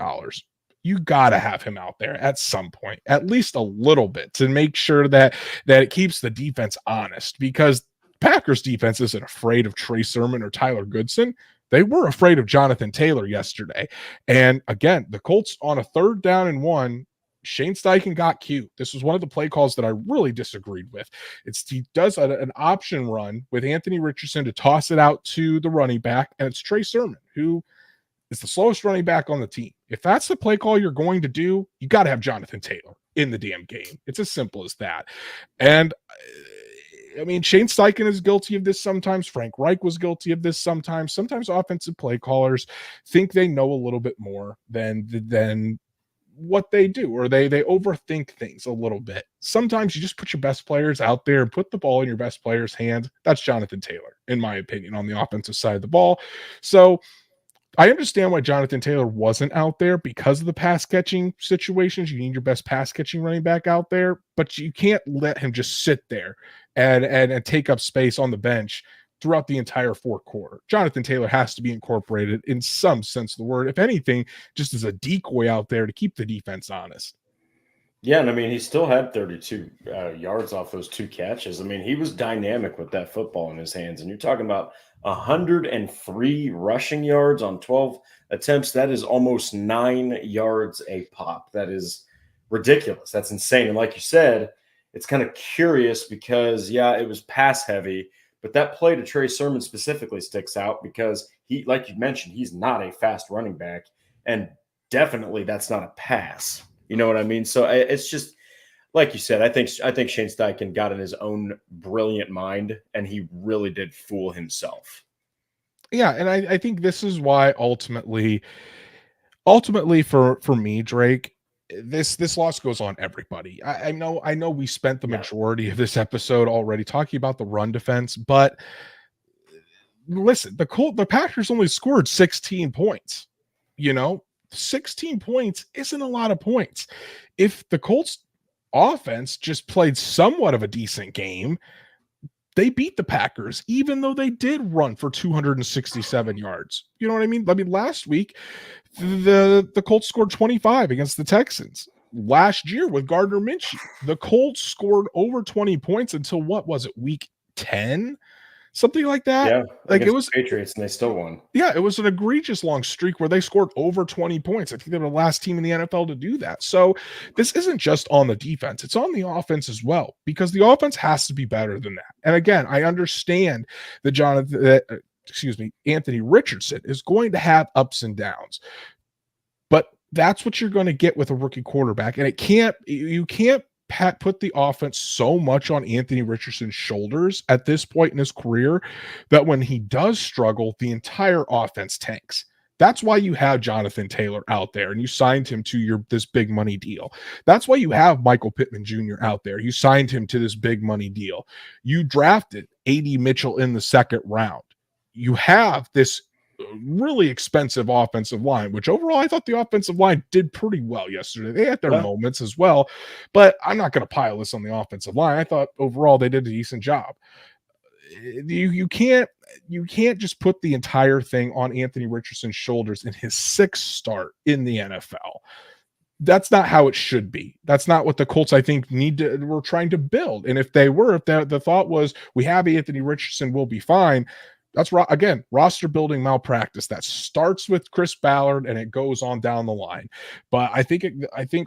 You got to have him out there at some point, at least a little bit, to make sure that it keeps the defense honest, because Packers defense isn't afraid of Trey Sermon or Tyler Goodson. They were afraid of Jonathan Taylor yesterday. And again, the Colts on a 3rd down and 1, Shane Steichen got cute. This was one of the play calls that I really disagreed with. He does an option run with Anthony Richardson to toss it out to the running back, and it's Trey Sermon, who is the slowest running back on the team. If that's the play call you're going to do, you got to have Jonathan Taylor in the damn game. It's as simple as that. And I mean, Shane Steichen is guilty of this sometimes. Frank Reich was guilty of this sometimes. Sometimes offensive play callers think they know a little bit more than what they do, or they overthink things a little bit. Sometimes you just put your best players out there and put the ball in your best players' hands. That's Jonathan Taylor, in my opinion, on the offensive side of the ball. So I understand why Jonathan Taylor wasn't out there, because of the pass catching situations. You need your best pass catching running back out there, but you can't let him just sit there and take up space on the bench throughout the entire fourth quarter. Jonathan Taylor has to be incorporated in some sense of the word, if anything, just as a decoy out there to keep the defense honest. Yeah, and I mean, he still had 32 yards off those 2 catches. I mean, he was dynamic with that football in his hands. And you're talking about 103 rushing yards on 12 attempts. That is almost 9 yards a pop. That is ridiculous. That's insane. And like you said, it's kind of curious because, yeah, it was pass heavy, but that play to Trey Sermon specifically sticks out because he, like you mentioned, he's not a fast running back, and definitely that's not a pass. You know what I mean? So it's just like you said. I think Shane Steichen got in his own brilliant mind, and he really did fool himself. Yeah, and I think this is why ultimately for me, Drake, this loss goes on everybody. I know we spent the majority of this episode already talking about the run defense, but listen, the Packers only scored 16 points. 16 points isn't a lot of points. If the Colts offense just played somewhat of a decent game, they beat the Packers, even though they did run for 267 yards. You know what I mean? Last week, the Colts scored 25 against the Texans. Last year with Gardner Minshew, the Colts scored over 20 points until what was it, week 10? Something like that. Yeah, like it was the Patriots, and they still won. Yeah, it was an egregious long streak where they scored over 20 points. I think they were the last team in the NFL to do that. So this isn't just on the defense, it's on the offense as well, because the offense has to be better than that. And again, I understand that Anthony Richardson is going to have ups and downs, but that's what you're going to get with a rookie quarterback. And you can't put the offense so much on Anthony Richardson's shoulders at this point in his career that when he does struggle, the entire offense tanks. That's why you have Jonathan Taylor out there and you signed him to this big money deal. That's why you have Michael Pittman Jr. out there. You signed him to this big money deal. You drafted A.D. Mitchell in the 2nd round. You have this really expensive offensive line, which overall I thought the offensive line did pretty well yesterday. They had their moments as well, but I'm not going to pile this on the offensive line. I thought overall they did a decent job. You can't just put the entire thing on Anthony Richardson's shoulders in his 6th start in the NFL. That's not how it should be. That's not what the Colts, I think, were trying to build. And if the thought was we have Anthony Richardson, we'll be fine. That's again, roster building malpractice that starts with Chris Ballard and it goes on down the line. But I think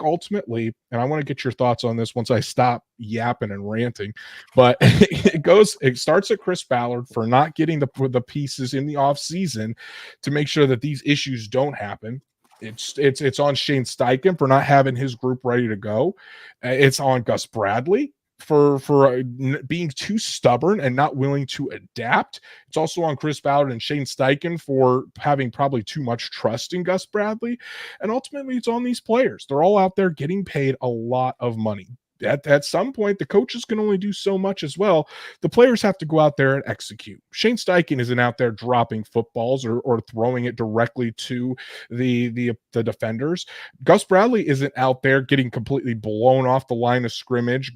ultimately, and I want to get your thoughts on this once I stop yapping and ranting, but it starts at Chris Ballard for not getting the pieces in the offseason to make sure that these issues don't happen. It's on Shane Steichen for not having his group ready to go. It's on Gus Bradley for being too stubborn and not willing to adapt. It's also on Chris Ballard and Shane Steichen for having probably too much trust in Gus Bradley. And ultimately, it's on these players. They're all out there getting paid a lot of money. at some point, the coaches can only do so much as well. The players have to go out there and execute. Shane Steichen isn't out there dropping footballs or throwing it directly to the defenders. Gus Bradley isn't out there getting completely blown off the line of scrimmage,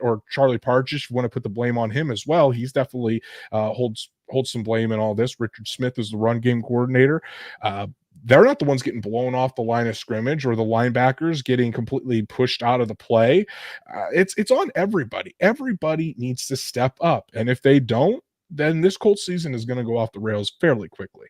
or Charlie Partridge, if you want to put the blame on him as well. He's definitely holds some blame in all this. Richard Smith is the run game coordinator. They're not the ones getting blown off the line of scrimmage or the linebackers getting completely pushed out of the play. It's on everybody. Everybody needs to step up. And if they don't, then this Colts season is going to go off the rails fairly quickly.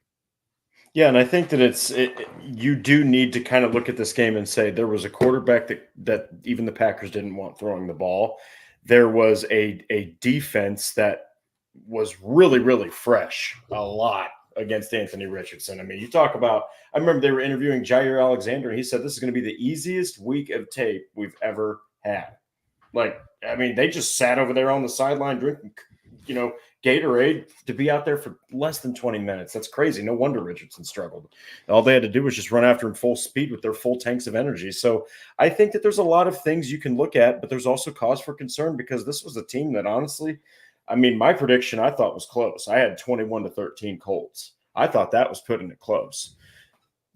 Yeah, and I think that you do need to kind of look at this game and say there was a quarterback that even the Packers didn't want throwing the ball. There was a defense that was really, really fresh a lot against Anthony Richardson. I mean, you talk about, I remember they were interviewing Jair Alexander, and he said this is going to be the easiest week of tape we've ever had. Like, I mean, they just sat over there on the sideline drinking, Gatorade to be out there for less than 20 minutes. That's crazy. No wonder Richardson struggled. All they had to do was just run after him full speed with their full tanks of energy. So I think that there's a lot of things you can look at, but there's also cause for concern because this was a team that honestly, I mean, my prediction I thought was close. I had 21-13 Colts. I thought that was putting it close.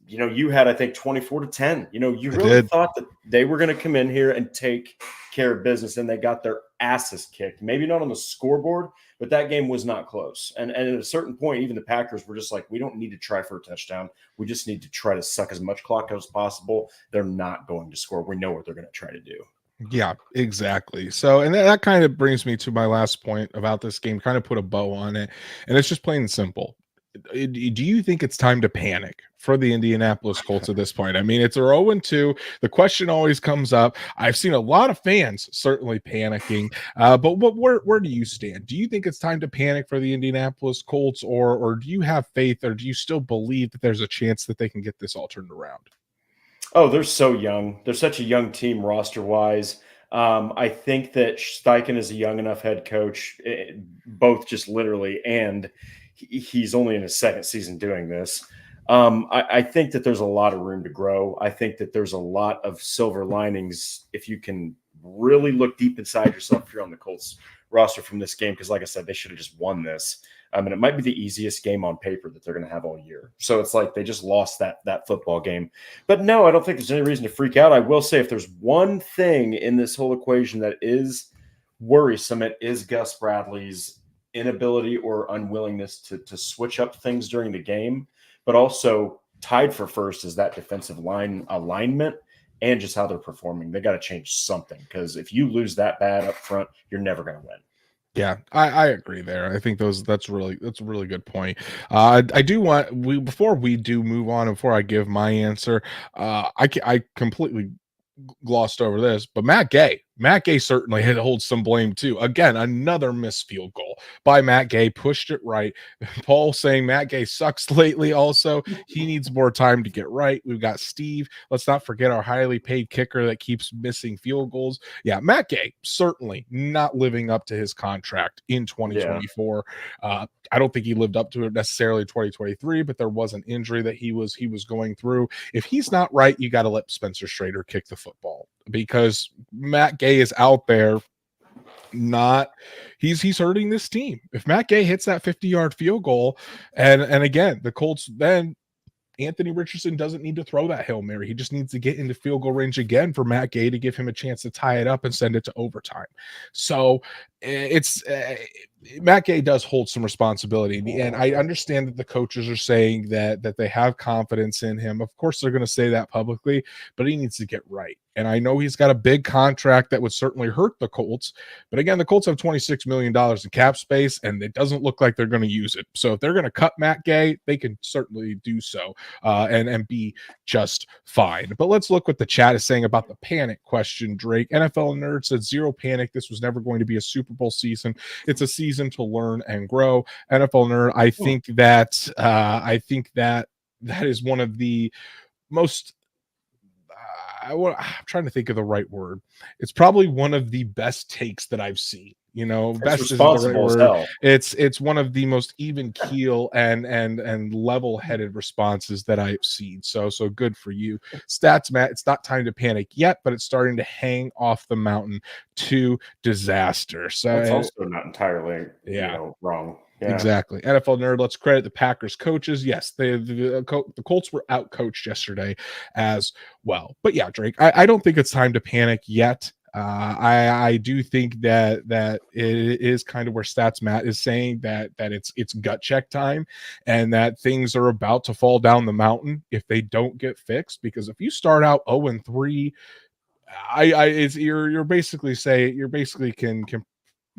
You had, I think, 24-10. You really thought that they were going to come in here and take care of business, and they got their asses kicked. Maybe not on the scoreboard, but that game was not close. And at a certain point, even the Packers were just like, we don't need to try for a touchdown. We just need to try to suck as much clock as possible. They're not going to score. We know what they're going to try to do. Yeah, exactly. So, and that kind of brings me to my last point about this game, kind of put a bow on it. And it's just plain and simple. Do you think it's time to panic for the Indianapolis Colts at this point? I mean, it's a 0-2. The question always comes up. I've seen a lot of fans certainly panicking, but where do you stand? Do you think it's time to panic for the Indianapolis Colts, or do you have faith, or do you still believe that there's a chance that they can get this all turned around? Oh, they're so young. They're such a young team roster-wise. I think that Steichen is a young enough head coach, both just literally, and he's only in his second season doing this. I think that there's a lot of room to grow. I think that there's a lot of silver linings if you can really look deep inside yourself if you're on the Colts roster from this game, because like I said, they should have just won this. And it might be the easiest game on paper that they're going to have all year. So it's like they just lost that football game. But no, I don't think there's any reason to freak out. I will say if there's one thing in this whole equation that is worrisome, it is Gus Bradley's inability or unwillingness to switch up things during the game. But also tied for first is that defensive line alignment and just how they're performing. They got to change something, because if you lose that bad up front, you're never going to win. Yeah, I agree there. I think that's a really good point. I do want before we do move on, before I give my answer, I completely glossed over this, but Matt Gay certainly had to hold some blame too. Again, another missed field goal by Matt Gay, pushed it right. Paul saying Matt Gay sucks lately. Also, he needs more time to get right. We've got Steve. Let's not forget our highly paid kicker that keeps missing field goals. Yeah, Matt Gay certainly not living up to his contract in 2024. Yeah. I don't think he lived up to it necessarily in 2023, but there was an injury that he was going through. If he's not right, you got to let Spencer Strader kick the football, because Matt Gay is out there he's hurting this team. If Matt Gay hits that 50-yard field goal, and again, the Colts, then Anthony Richardson doesn't need to throw that Hail Mary. He just needs to get into field goal range again for Matt Gay to give him a chance to tie it up and send it to overtime. So it's Matt Gay does hold some responsibility, and I understand that the coaches are saying that they have confidence in him. Of course, they're going to say that publicly, but he needs to get right. And I know he's got a big contract that would certainly hurt the Colts. But again, the Colts have $26 million in cap space, and it doesn't look like they're going to use it. So if they're going to cut Matt Gay, they can certainly do so and be just fine. But let's look what the chat is saying about the panic question, Drake. NFL Nerd said, zero panic. This was never going to be a Super Bowl season. It's a season to learn and grow. NFL Nerd, I think that is one of the most I'm trying to think of the right word. It's probably one of the best takes that I've seen. It's Best isn't the right responsible as word. hell. It's one of the most even keel and level-headed responses that I've seen. So good for you. Stats, Matt. It's not time to panic yet, but it's starting to hang off the mountain to disaster. So That's also not entirely, yeah. wrong. Yeah. Exactly. NFL nerd, let's credit the Packers coaches. Yes, the Colts were out coached yesterday as well. But yeah, Drake, I don't think it's time to panic yet. I do think that it is kind of where Stats Matt is saying that it's gut check time, and that things are about to fall down the mountain if they don't get fixed. Because if you start out 0-3, you're basically can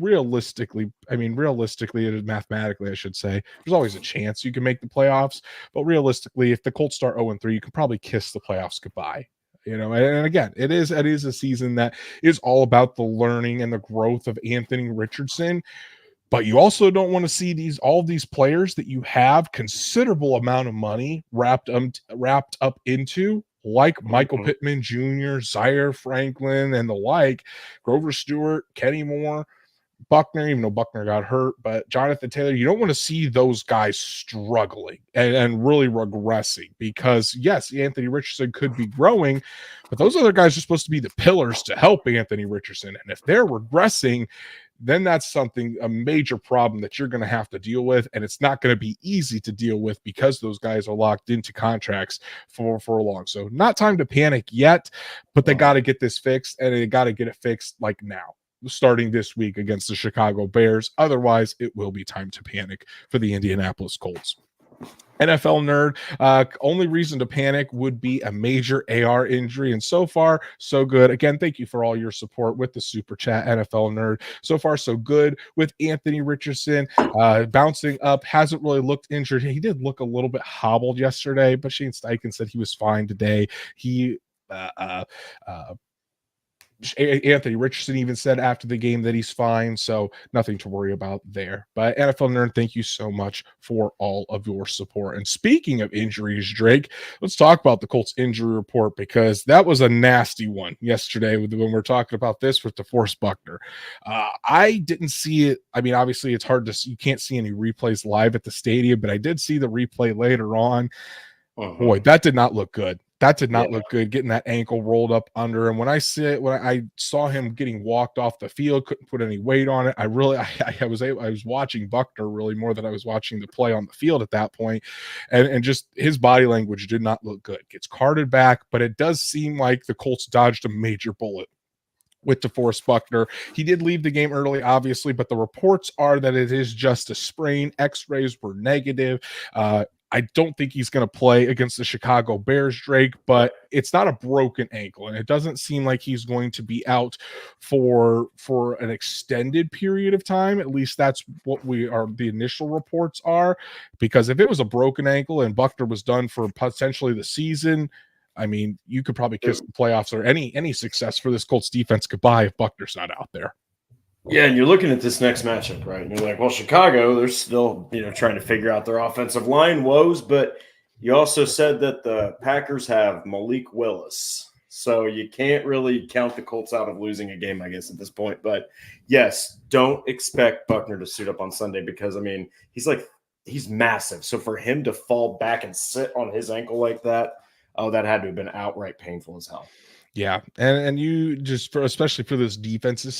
realistically, and mathematically, I should say, there's always a chance you can make the playoffs. But realistically, if the Colts start 0-3, you can probably kiss the playoffs goodbye. And again, it is a season that is all about the learning and the growth of Anthony Richardson. But you also don't want to see all these players that you have considerable amount of money wrapped up into, like Michael Pittman Jr., Zaire Franklin, and the like, Grover Stewart, Kenny Moore, Buckner, even though Buckner got hurt, but Jonathan Taylor. You don't want to see those guys struggling and really regressing, because yes, Anthony Richardson could be growing, but those other guys are supposed to be the pillars to help Anthony Richardson. And if they're regressing, then that's a major problem that you're going to have to deal with. And it's not going to be easy to deal with, because those guys are locked into contracts for long. So not time to panic yet, but they got to get this fixed, and they got to get it fixed like now, starting this week against the Chicago Bears. Otherwise, it will be time to panic for the Indianapolis Colts. NFL nerd, only reason to panic would be a major AR injury, and so far so good. Again, thank you for all your support with the super chat, NFL nerd. So far so good with Anthony Richardson, bouncing up, hasn't really looked injured. He did look a little bit hobbled yesterday, but Shane Steichen said he was fine today. Anthony Richardson even said after the game that he's fine, so nothing to worry about there. But NFL nerd, thank you so much for all of your support. And speaking of injuries, Drake, let's talk about the Colts injury report, because that was a nasty one yesterday when we're talking about this with DeForest Buckner. I didn't see it. I mean, obviously it's hard to, you can't see any replays live at the stadium, but I did see the replay later on. Boy, that did not look good. That did not look good, getting that ankle rolled up under. And when I saw him getting walked off the field, couldn't put any weight on it. I was watching Buckner really more than I was watching the play on the field at that point. And just his body language did not look good. Gets carted back, but it does seem like the Colts dodged a major bullet with DeForest Buckner. He did leave the game early, obviously, but the reports are that it is just a sprain. X-rays were negative. I don't think he's going to play against the Chicago Bears, Drake, but it's not a broken ankle, and it doesn't seem like he's going to be out for an extended period of time. At least that's what the initial reports are, because if it was a broken ankle and Buckner was done for potentially the season, I mean, you could probably kiss the playoffs or any success for this Colts defense goodbye if Buckner's not out there. Yeah, and you're looking at this next matchup, right? And you're like, well, Chicago, they're still, trying to figure out their offensive line woes, but you also said that the Packers have Malik Willis. So you can't really count the Colts out of losing a game, I guess, at this point. But yes, don't expect Buckner to suit up on Sunday, because, I mean, he's massive. So for him to fall back and sit on his ankle like that, that had to have been outright painful as hell. Yeah, and you just especially for this defense's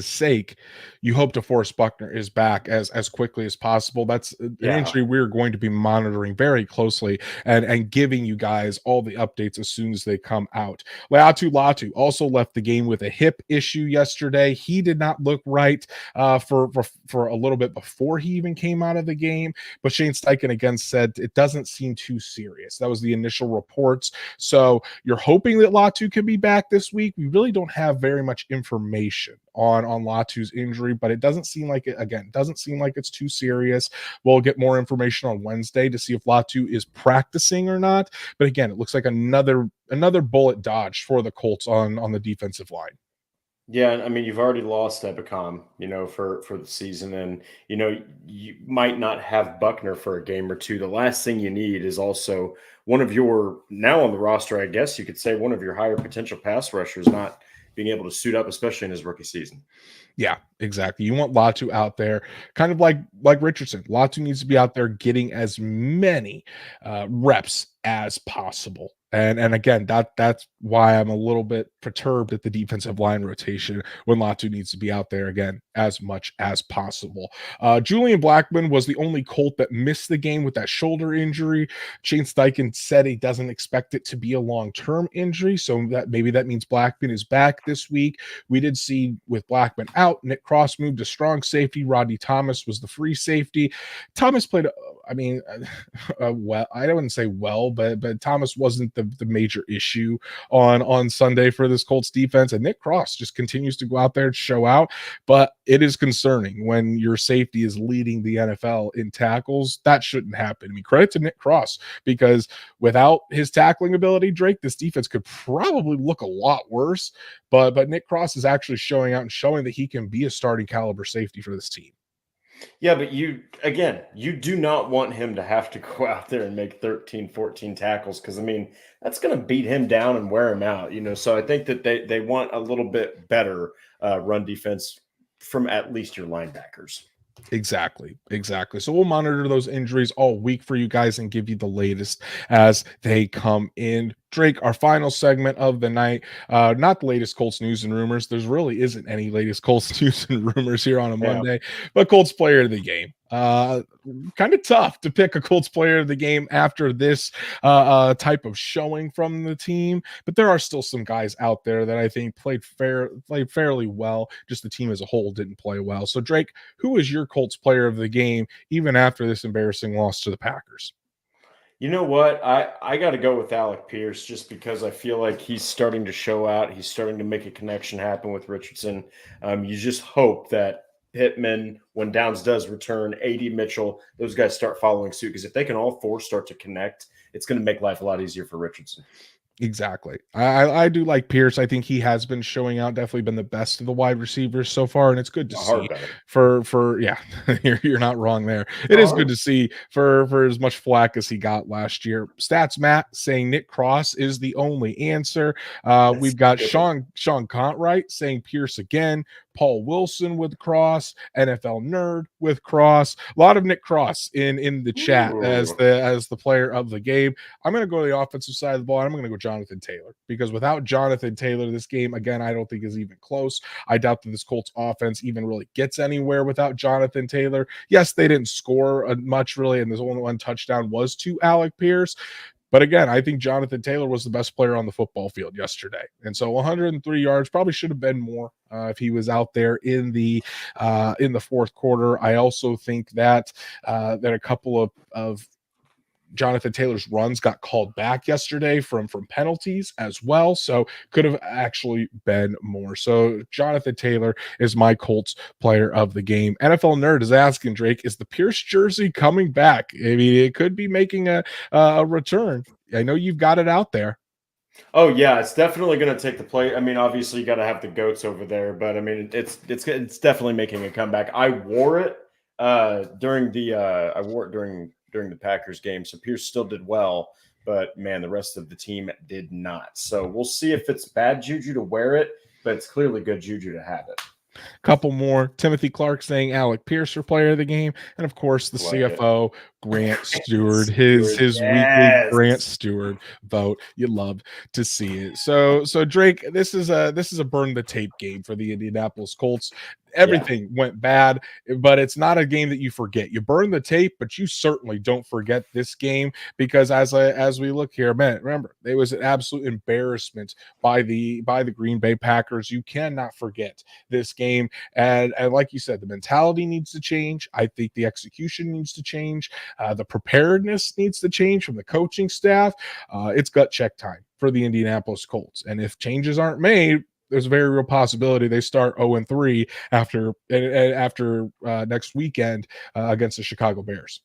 sake, you hope DeForest Buckner is back as quickly as possible. That's an injury we're going to be monitoring very closely and giving you guys all the updates as soon as they come out. Latu also left the game with a hip issue yesterday. He did not look right for a little bit before he even came out of the game, but Shane Steichen again said it doesn't seem too serious. That was the initial reports. So you're hoping that Latu could be back this week. We really don't have very much information on Latu's injury, but it doesn't seem like it's too serious. We'll get more information on Wednesday to see if Latu is practicing or not. But again, it looks like another bullet dodged for the Colts on the defensive line. Yeah, I mean, you've already lost Ebicom, for the season, and you might not have Buckner for a game or two. The last thing you need is also one of your now on the roster, I guess you could say one of your higher potential pass rushers not being able to suit up, especially in his rookie season. Yeah, exactly. You want Latu out there, kind of like Richardson. Latu needs to be out there getting as many reps as possible. And again, that's why I'm a little bit perturbed at the defensive line rotation when Latu needs to be out there again as much as possible. Julian Blackman was the only Colt that missed the game with that shoulder injury. Shane Steichen said he doesn't expect it to be a long-term injury, so that maybe that means Blackman is back this week. We did see with Blackman out, Nick Cross moved to strong safety. Rodney Thomas was the free safety. Thomas played, well, I wouldn't say well, but Thomas wasn't the major issue on Sunday for this Colts defense. And Nick Cross just continues to go out there and show out. But it is concerning when your safety is leading the NFL in tackles. That shouldn't happen. I mean, credit to Nick Cross, because without his tackling ability, Drake, this defense could probably look a lot worse. But Nick Cross is actually showing out and showing that he can be a starting caliber safety for this team. Yeah, but you do not want him to have to go out there and make 13, 14 tackles, because I mean, that's going to beat him down and wear him out, So I think that they want a little bit better run defense from at least your linebackers. Exactly. So we'll monitor those injuries all week for you guys and give you the latest as they come in. Drake, our final segment of the night, not the latest Colts news and rumors. There's really isn't any latest Colts news and rumors here on a Monday, but Colts player of the game. Kind of tough to pick a Colts player of the game after this type of showing from the team, but there are still some guys out there that I think played fairly well. Just the team as a whole didn't play well. So Drake, who is your Colts player of the game even after this embarrassing loss to the Packers? You know what? I got to go with Alec Pierce, just because I feel like he's starting to show out. He's starting to make a connection happen with Richardson. You just hope that Pittman, when Downs does return, AD Mitchell, those guys start following suit, because if they can all four start to connect, it's going to make life a lot easier for Richardson. Exactly. I do like Pierce. I think he has been showing out, definitely been the best of the wide receivers so far, and it's good to see for yeah, you're not wrong there. It is good to see for as much flack as he got last year. Stats Matt saying Nick Cross is the only answer. We've got Sean Contright saying Pierce again. Paul Wilson with Cross, NFL Nerd with Cross. A lot of Nick Cross in the chat as the player of the game. I'm going to go to the offensive side of the ball. I'm going to go Jonathan Taylor, because without Jonathan Taylor, this game, again, I don't think is even close. I doubt that this Colts offense even really gets anywhere without Jonathan Taylor. Yes, they didn't score much really, and there's only one touchdown was to Alec Pierce. But again, I think Jonathan Taylor was the best player on the football field yesterday. And so 103 yards probably should have been more if he was out there in the fourth quarter. I also think that that a couple of Jonathan Taylor's runs got called back yesterday from penalties as well. So could have actually been more. So Jonathan Taylor is my Colts player of the game. NFL Nerd is asking, Drake, is the Pierce jersey coming back? I mean, it could be making a return. I know you've got it out there. Oh yeah, it's definitely going to take the play. I mean, obviously you got to have the goats over there, but I mean, it's definitely making a comeback. I wore it during the Packers game, so Pierce still did well, but man, the rest of the team did not. So we'll see if it's bad juju to wear it, but it's clearly good juju to have it. Couple more. Timothy Clark saying Alec Pierce for player of the game, and of course the CFO Grant Stewart, his weekly Grant Stewart vote. You love to see it. So Drake, this is a burn the tape game for the Indianapolis Colts. Everything went bad, but it's not a game that you forget. You burn the tape, but you certainly don't forget this game, because as we look here, man, remember, it was an absolute embarrassment by the Green Bay Packers. You cannot forget this game, and like you said, the mentality needs to change. I think the execution needs to change. The preparedness needs to change from the coaching staff. It's gut check time for the Indianapolis Colts, and if changes aren't made, there's a very real possibility they start 0-3 after next weekend against the Chicago Bears.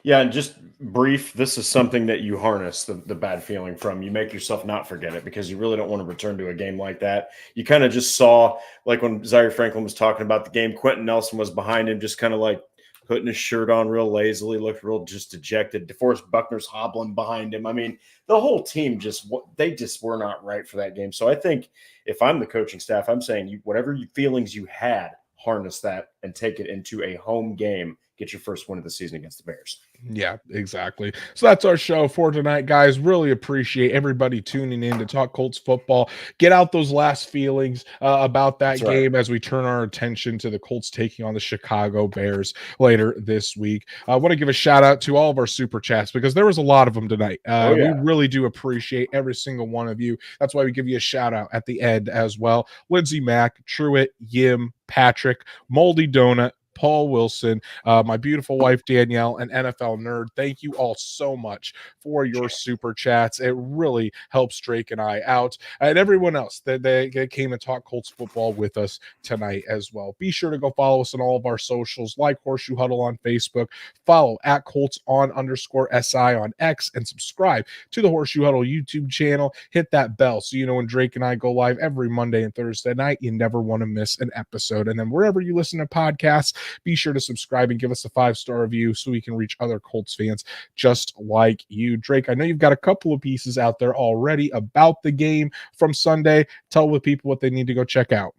Yeah, and just brief, this is something that you harness the bad feeling from. You make yourself not forget it because you really don't want to return to a game like that. You kind of just saw, like when Zaire Franklin was talking about the game, Quentin Nelson was behind him, just kind of like putting his shirt on real lazily, looked real just dejected. DeForest Buckner's hobbling behind him. I mean, the whole team they just were not right for that game. So I think if I'm the coaching staff, I'm saying whatever feelings you had, harness that and take it into a home game. Get your first win of the season against the Bears. Yeah, exactly. So that's our show for tonight, guys. Really appreciate everybody tuning in to talk Colts football. Get out those last feelings about that game as we turn our attention to the Colts taking on the Chicago Bears later this week. I want to give a shout out to all of our super chats because there was a lot of them tonight. We really do appreciate every single one of you. That's why we give you a shout out at the end as well. Lindsey Mack, Truitt, Yim, Patrick, Moldy Donut, Paul Wilson, my beautiful wife Danielle, and NFL Nerd. Thank you all so much for your super chats. It really helps Drake and I out, and everyone else that they came and talked Colts football with us tonight as well. Be sure to go follow us on all of our socials, like Horseshoe Huddle on Facebook, follow at Colts_SI on X, and subscribe to the Horseshoe Huddle YouTube channel. Hit that bell so you know when Drake and I go live every Monday and Thursday night. You never want to miss an episode. And then wherever you listen to podcasts, be sure to subscribe and give us a 5-star review so we can reach other Colts fans just like you. Drake, I know you've got a couple of pieces out there already about the game from Sunday. Tell the people what they need to go check out.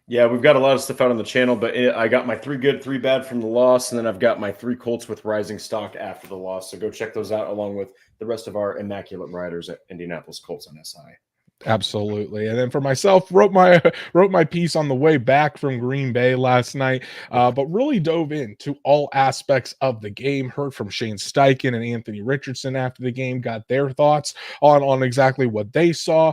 Yeah, we've got a lot of stuff out on the channel, but I got my 3 good, 3 bad from the loss, and then I've got my 3 Colts with rising stock after the loss. So go check those out along with the rest of our immaculate riders at Indianapolis Colts on SI. Absolutely. And then for myself, wrote my piece on the way back from Green Bay last night, but really dove into all aspects of the game. Heard from Shane Steichen and Anthony Richardson after the game, got their thoughts on exactly what they saw.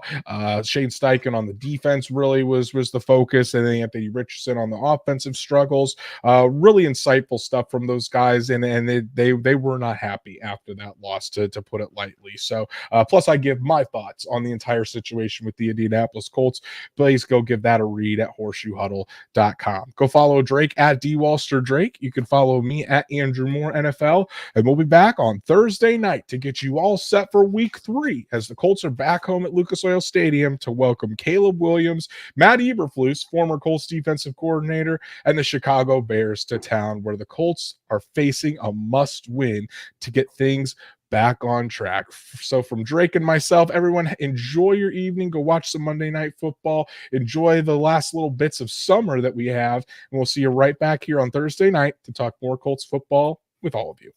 Shane Steichen on the defense really was the focus, and then Anthony Richardson on the offensive struggles. Really insightful stuff from those guys, and they were not happy after that loss, to put it lightly. So plus I give my thoughts on the entire situation with the Indianapolis Colts. Please go give that a read at horseshoehuddle.com. Go follow Drake at DWalsterDrake. You can follow me at Andrew Moore NFL, and we'll be back on Thursday night to get you all set for week 3 as the Colts are back home at Lucas Oil Stadium to welcome Caleb Williams, Matt Eberflus, former Colts defensive coordinator, and the Chicago Bears to town, where the Colts are facing a must-win to get things back on track. So from Drake and myself, everyone, enjoy your evening. Go watch some Monday Night Football. Enjoy the last little bits of summer that we have. And we'll see you right back here on Thursday night to talk more Colts football with all of you.